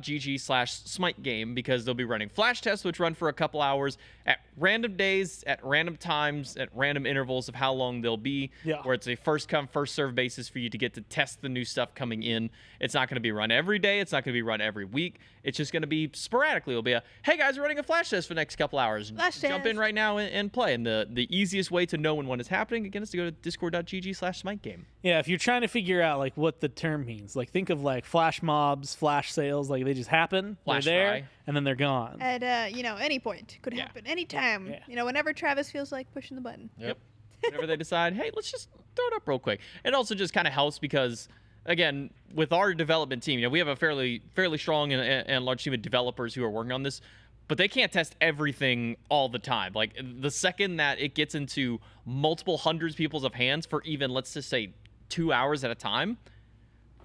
discord.gg/smite game because they'll be running flash tests which run for a couple hours at random days, at random times, at random intervals of how long they'll be, Yeah. where it's a first come first serve basis for you to get to test the new stuff coming in. It's not going to be run every day. It's not going to be run every week. It's just going to be sporadically. It'll be a, hey guys, we're running a flash test for the next couple hours. Flash Jump in test. right now and play. And the easiest way to know when one is happening, again, is to go to discord.gg/smite game. Yeah, if you're trying to figure out like what the term means, like think of like flash mobs, flash sales, like they just happen, Flash they're there, fry. and then they're gone. At any point. Could Yeah. happen anytime. Yeah. Whenever Travis feels like pushing the button. Yep. Whenever they decide, hey, let's just throw it up real quick. It also just kind of helps because, again, with our development team, we have a fairly strong and large team of developers who are working on this, but they can't test everything all the time. Like the second that it gets into multiple hundreds of people's hands for even, let's just say, 2 hours at a time,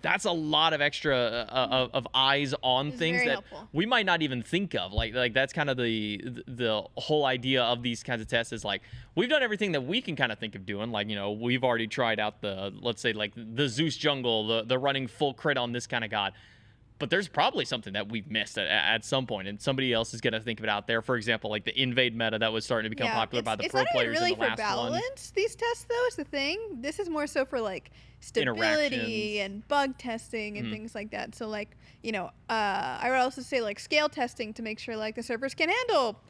that's a lot of extra of eyes on It's things very that helpful. we might not even think of. Like that's kind of the whole idea of these kinds of tests is like we've done everything that we can kind of think of doing. Like, we've already tried out the, let's say, like the Zeus jungle, the running full crit on this kind of god. But there's probably something that we've missed at some point, and somebody else is going to think of it out there. For example, like the invade meta that was starting to become popular by the pro it's players not even in the really last for one. balance, these tests, though, is the thing. This is more so for, like, stability Interactions. and bug testing and things like that. So, like, I would also say, like, scale testing to make sure, like, the servers can handle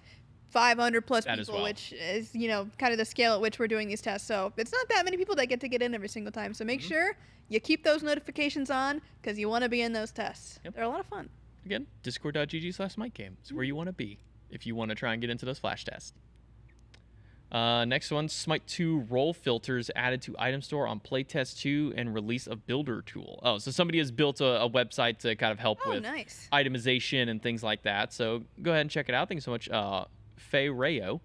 500 plus That as people, well. which is, kind of the scale at which we're doing these tests. So it's not that many people that get to get in every single time. So make sure you keep those notifications on because you want to be in those tests. Yep. They're a lot of fun. again, discord.gg/SmiteGame. It's where you want to be if you want to try and get into those flash tests. Next one, Smite 2 role filters added to item store on playtest 2 and release of builder tool. Oh, so somebody has built a website to kind of help with nice. itemization and things like that. So go ahead and check it out. Thank you so much, Faye Rayo.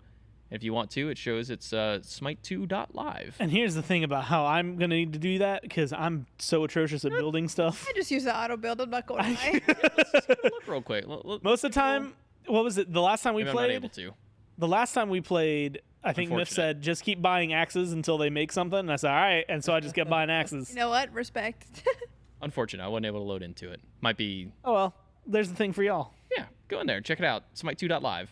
If you want to, it shows it's smite2.live. And here's the thing about how I'm going to need to do that, because I'm so atrocious at building stuff. I just use the auto build. I'm not going to lie. Let's just go look real quick. Most of the time, what was it? The last time we Maybe I'm not played? able to. The last time we played, I think Myth Unfortunate. said, just keep buying axes until they make something. And I said, all right. And so I just kept buying axes. You know what? Respect. Unfortunate, I wasn't able to load into it. Might be, Oh, well, there's the thing for y'all. yeah, go in there. Check it out. Smite2.live.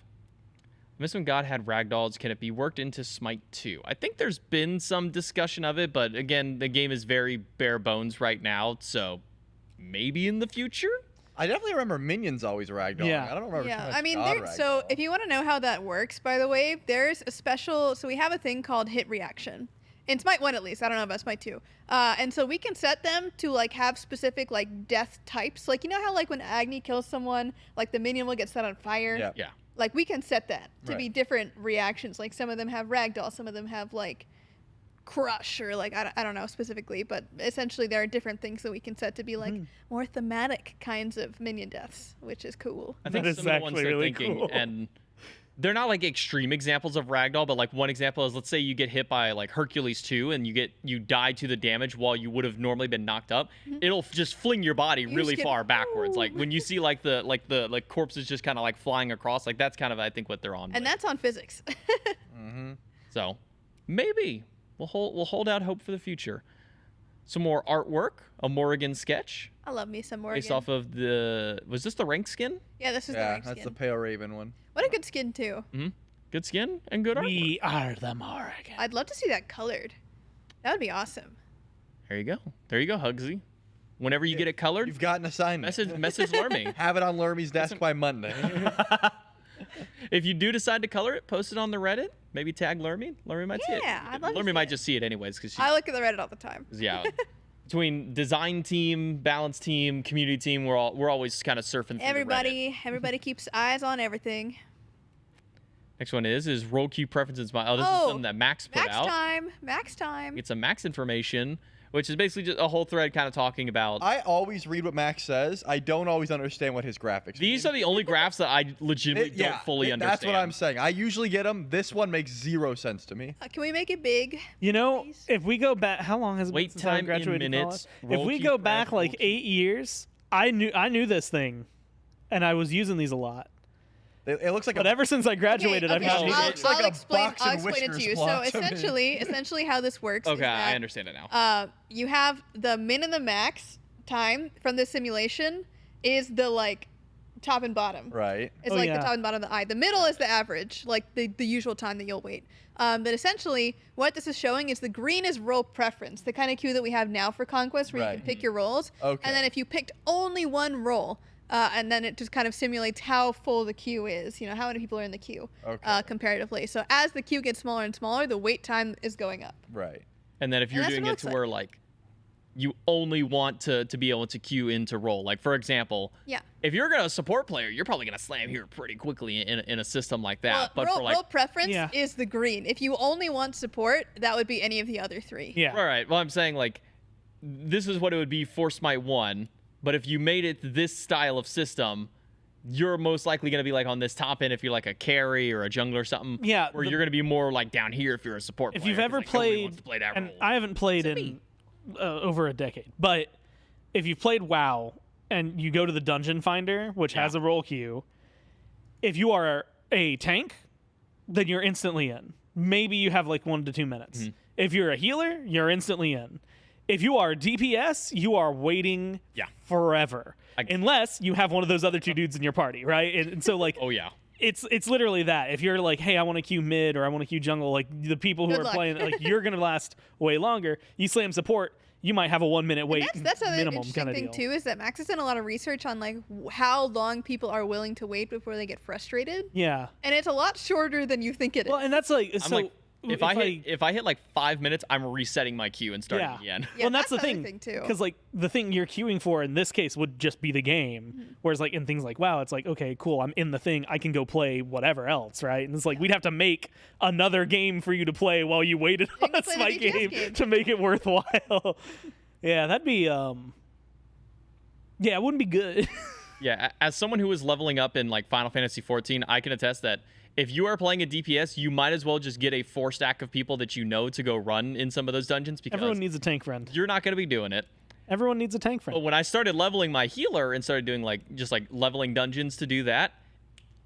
Miss When God had ragdolls. Can it be worked into Smite 2? I think there's been some discussion of it, but again, the game is very bare bones right now, so maybe in the future? I definitely remember minions always ragdolling. Yeah. I don't remember. too Yeah, much I mean, God so ragdoll. if you want to know how that works, by the way, there's a special. So we have a thing called hit reaction in Smite 1 at least. I don't know about Smite 2. And so we can set them to like have specific like death types. Like you know how like when Agni kills someone, like the minion will get set on fire. Yeah. Yeah. Like we can set that to be Right. different reactions. Like some of them have ragdoll, some of them have like crush or like I don't know specifically, but essentially there are different things that we can set to be like more thematic kinds of minion deaths, which is cool. I think That is some of the ones actually they're really thinking, cool. and they're not like extreme examples of ragdoll, but like one example is, let's say you get hit by like Hercules 2 and you die to the damage while you would have normally been knocked up. It'll just fling your body You really just get- far backwards. Like Ooh. when you see like the corpses just kind of like flying across, like that's kind of I think what they're on. And with. that's on physics. So maybe we'll hold out hope for the future. Some more artwork, a Morrigan sketch I love me some more. based off of was this the rank skin? Yeah, this is the Yeah, rank that's the skin. Pale Raven one. What a good skin too. Good skin and good artwork. We are the Morrigan. I'd love to see that colored. That would be awesome. There you go. There you go, Hugsy. Whenever you get it colored, You've got an assignment. message Lurmy. Have it on Lurmy's desk by Monday. If you do decide to color it, post it on the Reddit. Maybe tag Lurmy. Lurmy might see it. Yeah, I'd love to Lurmy see might it. just see it anyways because I look at the Reddit all the time. yeah. Between design team, balance team, community team, we're always kind of surfing through the Reddit. Everybody keeps eyes on everything. Next one is roll queue preferences. Oh, this is Oh, something that Max put out. Max time. Get some Max information, which is basically just a whole thread kind of talking about. I always read what Max says. I don't always understand what his graphics These mean. are the only graphs that I legitimately don't fully understand. That's what I'm saying. I usually get them. This one makes zero sense to me. Can we make it big? You know, Please. if we go back, how long has it Wait been since I time in graduated minutes, college? If roll we key go prep, back roll like key- 8 years, I knew this thing, and I was using these a lot. It looks like But ever since I graduated, okay, I've okay, used I'll, it. Looks like I'll a explain. box I'll and explain it to whiskers you. So plot to me. essentially, how this works. Okay, is I that, understand it now. You have the min and the max time from the simulation is the like top and bottom. Right. It's Oh, like yeah. the top and bottom of the eye. The middle is the average, like the usual time that you'll wait. But essentially, what this is showing is the green is role preference, the kind of queue that we have now for Conquest, where you Right. can pick your roles. Okay. And then if you picked only one role, and then it just kind of simulates how full the queue is, you know, how many people are in the queue Okay. comparatively. So as the queue gets smaller and smaller, the wait time is going up. Right. And then if you're that's doing what it it looks to like. where like you only want to be able to queue into roll, like for example, Yeah. if you're gonna support player, you're probably gonna slam here pretty quickly in a system like that. Well, but role, for like role preference Yeah. is the green. If you only want support, that would be any of the other three. Yeah. all right, well I'm saying like this is what it would be for Smite 1, but if you made it this style of system, you're most likely going to be like on this top end if you're like a carry or a jungler or something. Yeah, Where the- you're going to be more like down here if you're a support If player. you've 'cause, ever like, nobody played, wants to play that and role. I haven't played Except in over a decade, but if you've played WoW and you go to the Dungeon Finder, which has Yeah. a role queue, if you are a tank, then you're instantly in. Maybe you have like 1 to 2 minutes. Mm-hmm. If you're a healer, you're instantly in. If you are DPS, you are waiting Yeah. forever. I- Unless you have one of those other 2 dudes in your party, right? And so like Oh yeah. it's literally that. If you're like, hey, I want to queue mid or I want to queue jungle, like the people who Good are luck. playing, like you're gonna last way longer. You slam support, you might have a 1 minute wait. That's another minimum interesting kind of thing deal. too, is that Max has done a lot of research on like how long people are willing to wait before they get frustrated, Yeah. and it's a lot shorter than you think it is. Well, and that's like I'm so. like if I hit like 5 minutes, I'm resetting my queue and starting again. Yeah, well, that's the other thing too. because like the thing you're queuing for in this case would just be the game, whereas like in things like WoW, it's like, okay, cool, I'm in the thing, I can go play whatever else, right? And it's like we'd have to make another game for you to play while you waited You on can a play the Smite BTS game game. to make it worthwhile. Yeah, that'd be yeah, it wouldn't be good. Yeah, as someone who was leveling up in like Final Fantasy 14, I can attest that if you are playing a DPS, you might as well just get a 4 stack of people that you know to go run in some of those dungeons because Everyone needs a tank friend. you're not going to be doing it. Everyone needs a tank friend. But when I started leveling my healer and started doing like just like leveling dungeons to do that,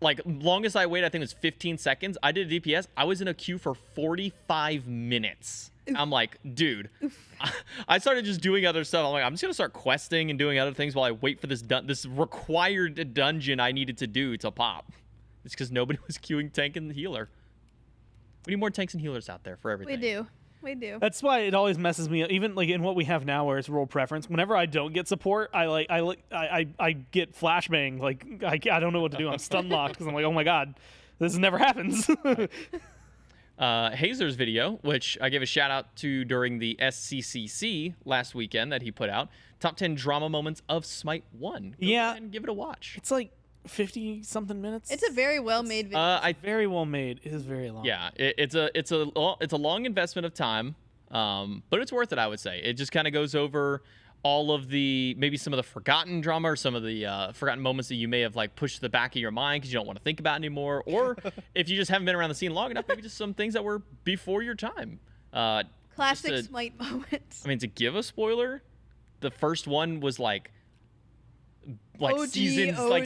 like longest I waited I think was 15 seconds. I did a DPS. I was in a queue for 45 minutes. I'm like, dude, I started just doing other stuff. I'm like, I'm just gonna start questing and doing other things while I wait for this required dungeon I needed to do to pop. It's because nobody was queuing tank and healer. We need more tanks and healers out there for everything. We do. That's why it always messes me up. Even like in what we have now, where it's role preference. Whenever I don't get support, I get flashbang. Like I don't know what to do. I'm stun locked because I'm like, oh my god, this never happens. Hazer's video, which I gave a shout out to during the SCCC last weekend that he put out. Top 10 drama moments of Smite 1. Go ahead and give it a watch. It's like 50 something minutes. It's a very well made video. Very well made. It is very long. Yeah, it's a long investment of time, but it's worth it. I would say it just kind of goes over all of the maybe some of the forgotten drama or some of the forgotten moments that you may have like pushed to the back of your mind because you don't want to think about anymore, or if you just haven't been around the scene long enough, maybe just some things that were before your time. Classic Smite moments. I mean, to give a spoiler, the first one was like OG.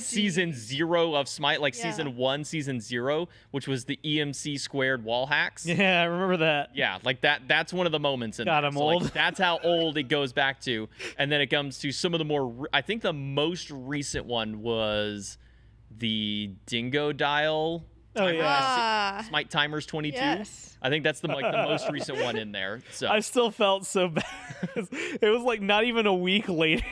season 0 of Smite, like Yeah. season 1, season 0, which was the EMC squared wall hacks. Yeah, I remember that. Yeah, like that's one of the moments in God, there. I'm So, like, old. that's how old it goes back to. And then it comes to some of the more I think the most recent one was the Dingo Dial. Oh yeah. Smite Timers 22. Yes. I think that's the most recent one in there. So I still felt so bad. It was like not even a week later.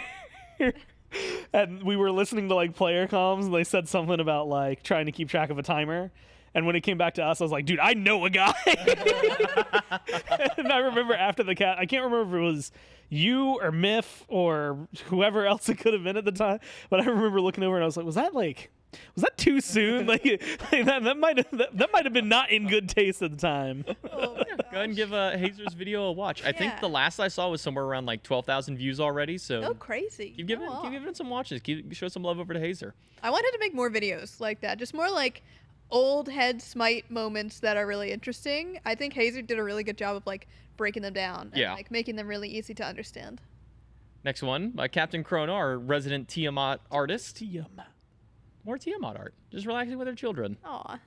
And we were listening to like player comms and they said something about like trying to keep track of a timer. And when it came back to us, I was like, dude, I know a guy. And I remember after the cat, I can't remember if it was you or Miff or whoever else it could have been at the time. But I remember looking over and I was like, was that too soon? Like that might have been not in good taste at the time. Oh my go ahead and give Hazer's video a watch. I think Yeah. the last I saw was somewhere around like 12,000 views already. So Oh, crazy. keep giving Go on. it some watches. Show some love over to Hazer. I wanted to make more videos like that. Just more like old head Smite moments that are really interesting. I think Hazer did a really good job of like breaking them down and Yeah. like making them really easy to understand. Next one by Captain Chrono, our resident Tiamat artist. More Tiamat art. Just relaxing with her children. Aw.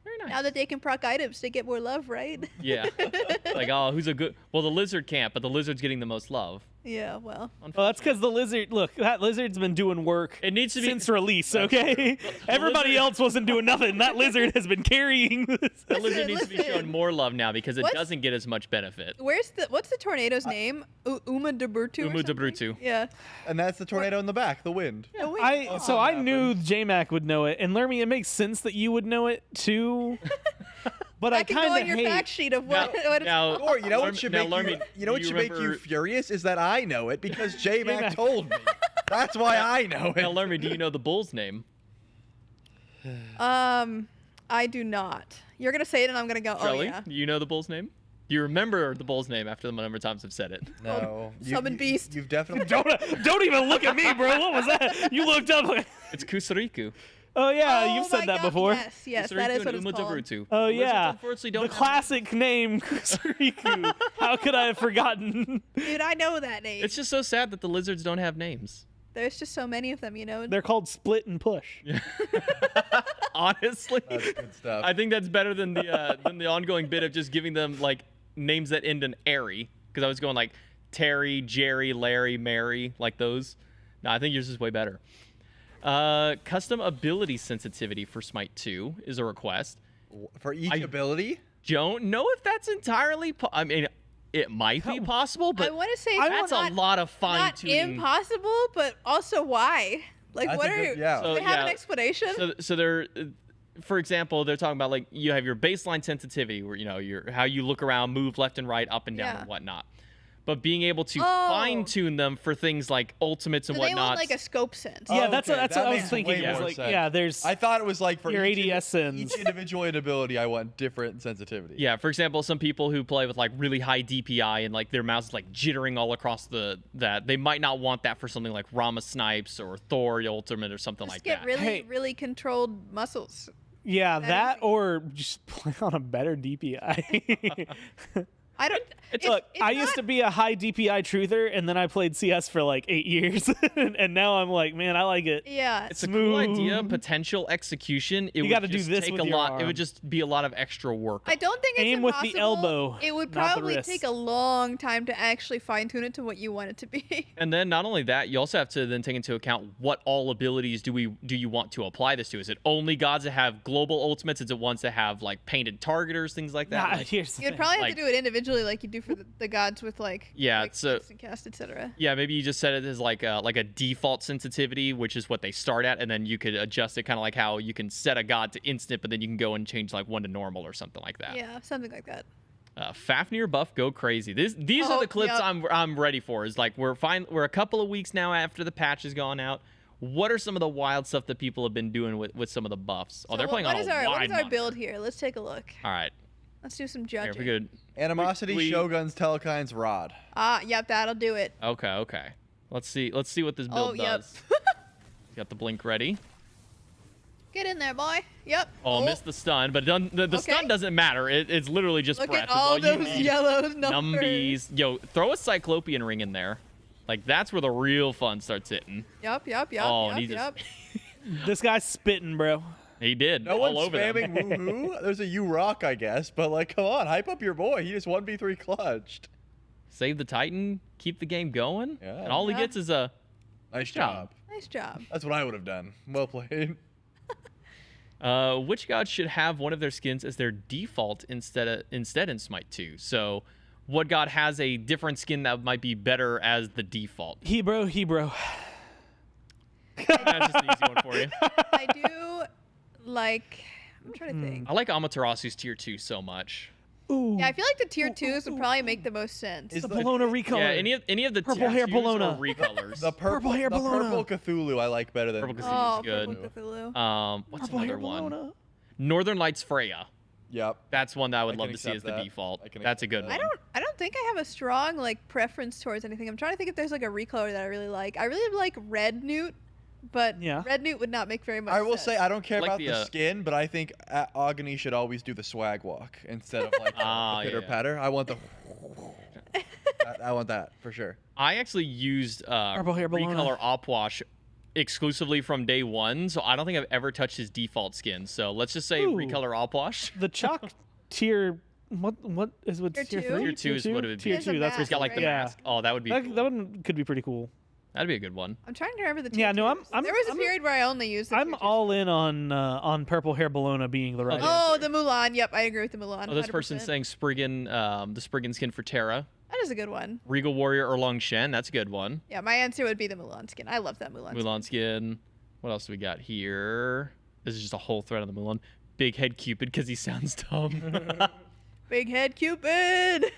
Very nice. Now that they can proc items, they get more love, right? Yeah. Like, oh, who's a good... Well, the lizard can't, but the lizard's getting the most love. Yeah, well. Well, that's because the lizard. Look, that lizard's been doing work. It needs to be... Since release, okay? Everybody lizard- else wasn't doing nothing. That lizard has been carrying this. The lizard needs to be Listen. shown more love now because it What's- doesn't get as much benefit. What's the tornado's name? Uma de Brutu. Uma de Brutu. Yeah. And that's the tornado in the back, the wind. Oh, wait. I knew J-Mac would know it, and Lermy, it makes sense that you would know it too. But I That can go kind on of your hate. fact sheet of what, what it's now- called. Or you know what Lermy- should now, make Lermy, you, you know what do you should make you remember- furious is that I know it because J-Mac told me. That's why I know Now, it. Lermy, do you know the bull's name? I do not. You're gonna say it, and I'm gonna go. Oh Shelly, yeah. do you know the bull's name? Do you remember the bull's name after the number of times I've said it? No. Summon Beast. You've definitely. Don't even look at me, bro. What was that? You looked up. Like, It's Kusariku. oh yeah, Oh you've said my that God, before. Yes, Kusariku that is and what it's Uma de called. Brutu. Oh The lizards, yeah, unfortunately, the don't have- classic name, Kusariku. How could I have forgotten? Dude, I know that name. It's just so sad that the lizards don't have names. There's just so many of them, you know. They're called Split and Push. Honestly, That's good stuff. I think that's better than the ongoing bit of just giving them like names that end in airy. Because I was going like Terry, Jerry, Larry, Mary, like those. No, I think yours is way better. Custom ability sensitivity for Smite 2 is a request. For each I- ability? Don't know if that's entirely. I mean, it might be possible, but I want to say that's not, a lot of fine not tuning. impossible, but also why? Like, That's what a are good- you? yeah. Do So, they have an yeah, explanation? So there, for example, they're talking about like you have your baseline sensitivity where your how you look around, move left and right, up and down Yeah. and whatnot. But being able to Oh. fine tune them for things like ultimates and So they whatnot. want like a scope sense. Yeah, Oh, that's okay, what that I was makes thinking. way Is more like, sense. yeah, there's I thought it was like for your each, ADS sends. each individual ability, I want different sensitivity. Yeah, for example, some people who play with like really high DPI and like their mouse is like jittering all across that they might not want that for something like Rama Snipes or Thor Ultimate or something Just like get that. really, Hey. really controlled muscles. yeah, That that is- or just play on a better DPI. I don't. Look, I used to be a high DPI truther, and then I played CS for like 8 years, and now I'm like, man, I like it. Yeah. It's a cool idea, Smooth. potential execution. It would gotta do just this take with a your lot. It arm. would just be a lot of extra work. I don't think it's Aim with the impossible. elbow, It would not the probably wrist. take a long time to actually fine tune it to what you want it to be. And then not only that, you also have to then take into account what all abilities do you want to apply this to? Is it only gods that have global ultimates? Is it ones that have like painted targeters, things like that? Nah, Like- here's the You'd thing. probably have Like- to do it individually, like you do for the gods with like Yeah, like so- instant cast, etc. Yeah, maybe you just set it as like a default sensitivity, which is what they start at, and then you could adjust it kind of like how you can set a god to instant, but then you can go and change like 1 to normal or something like that. Yeah, something like that. Fafnir buff, go crazy. These are Oh, the clips yep. I'm ready for. Is like we're a couple of weeks now after the patch has gone out. What are some of the wild stuff that people have been doing with some of the buffs? Oh, So they're playing what on is a our what wide is our monitor. build here? Let's take a look. All right, Let's do some here, if judging. we could. Animosity, We- Shogun's, Telekind's, Rod. Yep, that'll do it. Okay. Let's see what this build Oh, yep. does. Got the blink ready. Get in there, boy. Yep. Oh, missed the stun, but the stun Okay. doesn't matter. It's literally just Look breath. at is all you those need. yellow numbers. Numbies. Yo, throw a Cyclopean ring in there. Like that's where the real fun starts hitting. Yep. Oh, and he Yep. This guy's spitting, bro. He did. No all one's over them. spamming woohoo. There's a U rock, I guess, but like, come on, hype up your boy. He just 1v3 clutched. Save the Titan, keep the game going, Yeah. and all he Yeah. gets is a Nice job. job. Nice job. That's what I would have done. Well played. which god should have one of their skins as their default instead in Smite 2. So, what god has a different skin that might be better as the default? Hebro. That's just an easy one for you. I do like. I'm trying to think. I like Amaterasu's tier 2 so much. Ooh. Yeah, I feel like the tier 2s would probably make the most sense. Is the the- Bologna recolor. Yeah, any of the Purple tier hair 2s Bologna. or recolors. The purple, hair the Bologna. purple Cthulhu I like better than Purple Cthulhu. Oh, is good. Purple Cthulhu. What's Purple hair another one? Bologna. Northern Lights Freya. Yep. That's one that I would I love can to see as accept the that. default. I can That's a accept good that. one. I don't think I have a strong like preference towards anything. I'm trying to think if there's like a recolor that I really like. I really like Red Newt, but Yeah. Red Newt would not make very much I will sense. say I don't care Like about the, the skin, but I think Agony should always do the swag walk instead of like Ah, pitter yeah. patter. I want the. I want that for sure. I actually used Purple hair Bologna. recolor Opwash exclusively from day one, so I don't think I've ever touched his default skin. So let's just say Ooh. recolor Opwash. The chalk tier. What is what Tier tier two? 3? Tier 2 is what it would be. Tier He has a 2. That's mask, He's got like the right? Yeah. mask. Oh, that would be That, cool. that one could be pretty cool. That'd be a good one. I'm trying to remember the tier Yeah, no, I'm- 2s. I'm- there was a I'm- period where I only used the I'm tier 2s. all in on purple hair Bologna being the right. Oh, the Mulan. Yep, I agree with the Mulan. Oh, this person's 100%. saying Spriggan, the Spriggan skin for Terra. That is a good one. Regal Warrior Erlong Shen, that's a good one. Yeah, my answer would be the Mulan skin. I love that Mulan. Mulan skin. What else do we got here? This is just a whole thread on the Mulan. Big Head Cupid because he sounds dumb. Skin. Big head Cupid.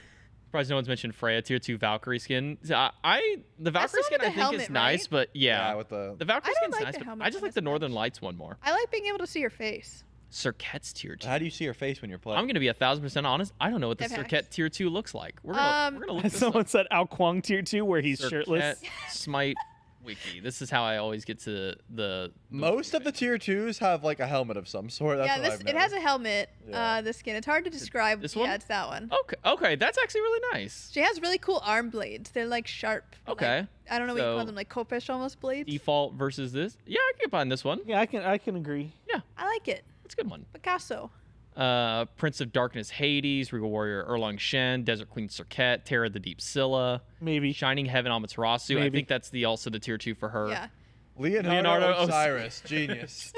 Surprised no one's mentioned Freya tier 2 Valkyrie skin. So the That's Valkyrie the skin one I with think the is helmet, nice, right? but yeah, with the. the Valkyrie I don't skin's like nice, the but helmet I just one like as the Northern much. Lights one more. I like being able to see your face. Cirquet's tier 2. How do you see your face when you're playing? I'm gonna be 1,000% honest. I don't know what the Dev hacks. Cirquet tier 2 looks like. We're gonna look this Someone up. said Ao Kwang tier 2 where he's Cirquet shirtless. Smite wiki. This is how I always get to the Most of the tier 2s have like a helmet of some sort. That's yeah, what this I've it has noticed. a helmet. Yeah. The skin. It's hard to describe. this yeah, one? it's that one. Okay, that's actually really nice. She has really cool arm blades. They're like sharp. Okay. Like, I don't know what you So- call them, like Kopesh almost blades. Default versus this. Yeah, I can get behind this one. Yeah, I can agree. Yeah, I like it. it's a good one. Picasso. Prince of Darkness Hades, Regal Warrior Erlong Shen, Desert Queen Cirquet, Terra the Deep Scylla, Maybe. Shining Heaven Amaterasu. I Maybe. think that's also the tier 2 for her. Yeah. Leonardo Osiris, genius.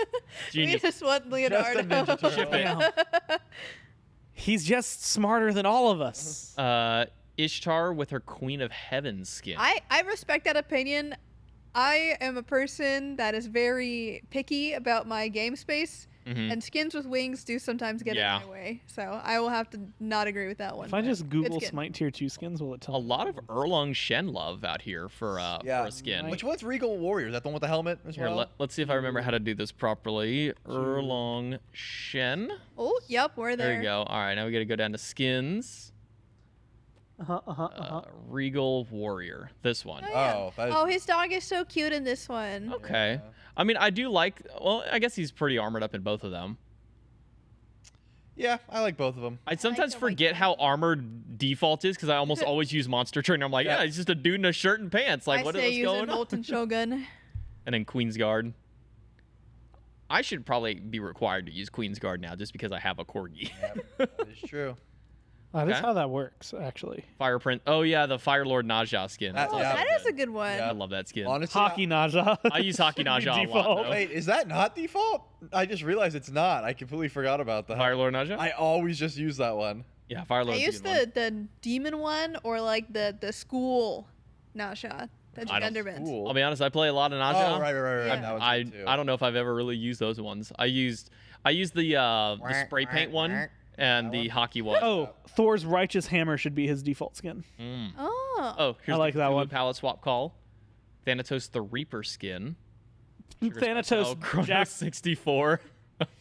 Genius. We just want Leonardo. Just a Ninja Turtle. Ship it. Damn. He's just smarter than all of us. Ishtar with her Queen of Heaven skin. I respect that opinion. I am a person that is very picky about my game space. and skins with wings do sometimes get in my way. So I will have to not agree with that one. If I just Google skin. Smite tier 2 skins, will it tell A me? lot of Erlong Shen love out here for a skin. Which one's Regal Warrior? Is that the one with the helmet as Here, well? let's see if I remember how to do this properly. Erlong Shen. Oh, yep, we're there. There you go. All right, now we got to go down to skins. Regal Warrior. This one. Oh, that is, Oh, his dog is so cute in this one. Okay. I mean, I do like. Well, I guess he's pretty armored up in both of them. yeah, I like both of them. I sometimes the forget white how armored default is because I almost always use Monster Trainer. I'm like, yeah, he's just a dude in a shirt and pants. Like, I what say is use going a on? Molten Shogun. And then Queen's Guard. I should probably be required to use Queen's Guard now just because I have a corgi. That is true. That's Okay. how that works, actually. Fireprint. Oh yeah, the Fire Lord Naja skin. That- Oh, yeah. that is a good one. I love that skin. Honestly, Hockey Naja. I use Hockey Naja a lot. Default. Though. wait, is that not default? I just realized it's not. I completely forgot about that. Fire Lord Naja. I always just use that one. Yeah, Fire I Lord. use the demon one or like the school Nasha. That's I don't- Genderbend. Cool. I'll be honest. I play a lot of Naja. Oh, right. Yeah. That one's I good too. I don't know if I've ever really used those ones. I used the spray paint one and the hockey one. Oh, Thor's Righteous Hammer should be his default skin. Mm. Oh. Oh, here's I like the that Cthulhu one. palette swap call. Thanatos the Reaper skin. Sugar Thanatos Spice Chrono Jack. 64.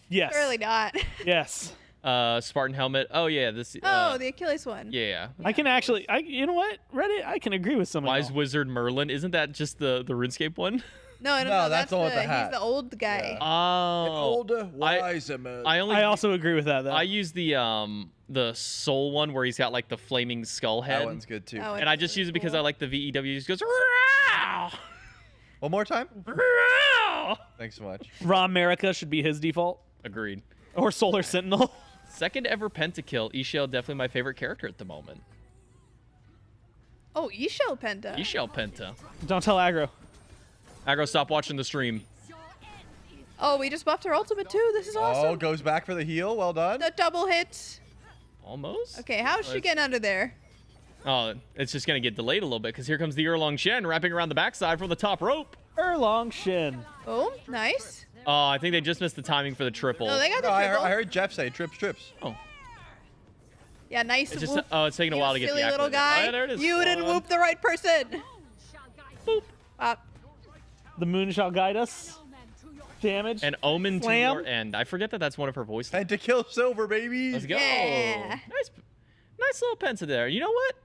Yes. Really not. Yes. Spartan helmet. Oh yeah, this. Oh, the Achilles one. yeah. I can actually. You know what? Reddit. I can agree with some of Wise y'all. Wizard Merlin. Isn't that just the RuneScape one? No, No, that's the one with the hat. He's the old guy. Oh. wiser man. I only. I also agree with that. Though. I use the soul one where he's got like the flaming skull head. That one's good too. Oh, And I just use it because I like the VEW. He just goes. "Row! One more time. Row!" Thanks so much. Raw America should be his default, Agreed. or Solar Sentinel. Second ever pentakill. Ishel definitely my favorite character at the moment. Oh, Ishel Penta. Ishel Penta. Don't tell aggro. Aggro, stop watching the stream. Oh, we just buffed her ultimate too. This is Oh, awesome. goes back for the heal. Well done. The double hit. Almost. Okay, how's she getting under there? Oh, it's just gonna get delayed a little bit because here comes the Erlong Shen wrapping around the backside from the top rope. Erlong Shin. Oh, nice. Oh, I think they just missed the timing for the triple. No, they got the No, I triple. heard Jeff say trips. Oh, Yeah, nice. it's just whoop. it's taking a You while to get silly the little accolade. guy. Oh, yeah, there it is. You didn't One. whoop the right person. Boop. The moon shall guide us. Damage. And Omen to Slam. your end. I forget that that's one of her voice lines. Pentakill silver, baby. Let's go. Yeah. Nice little Penta there. You know what?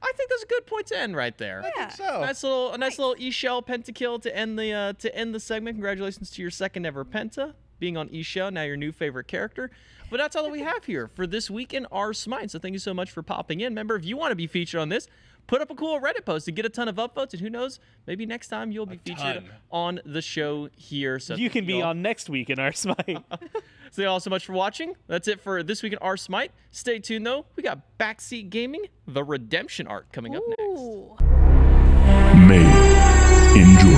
I think that's a good point to end right there. I Yeah. think so. A nice little E-Shell pentakill to end the segment. Congratulations to your second ever penta being on E-Shell, now your new favorite character. But that's all that we have here for this week in our Smite. So thank you so much for popping in. Remember, if you want to be featured on this, put up a cool Reddit post to get a ton of upvotes, and who knows, maybe next time you'll be featured ton. on the show here. So you thank can be all. on next week in our Smite. Thank you all so much for watching. That's it for this week in our Smite. Stay tuned though. We got Backseat Gaming, the Redemption arc coming up next. Ooh. May enjoy.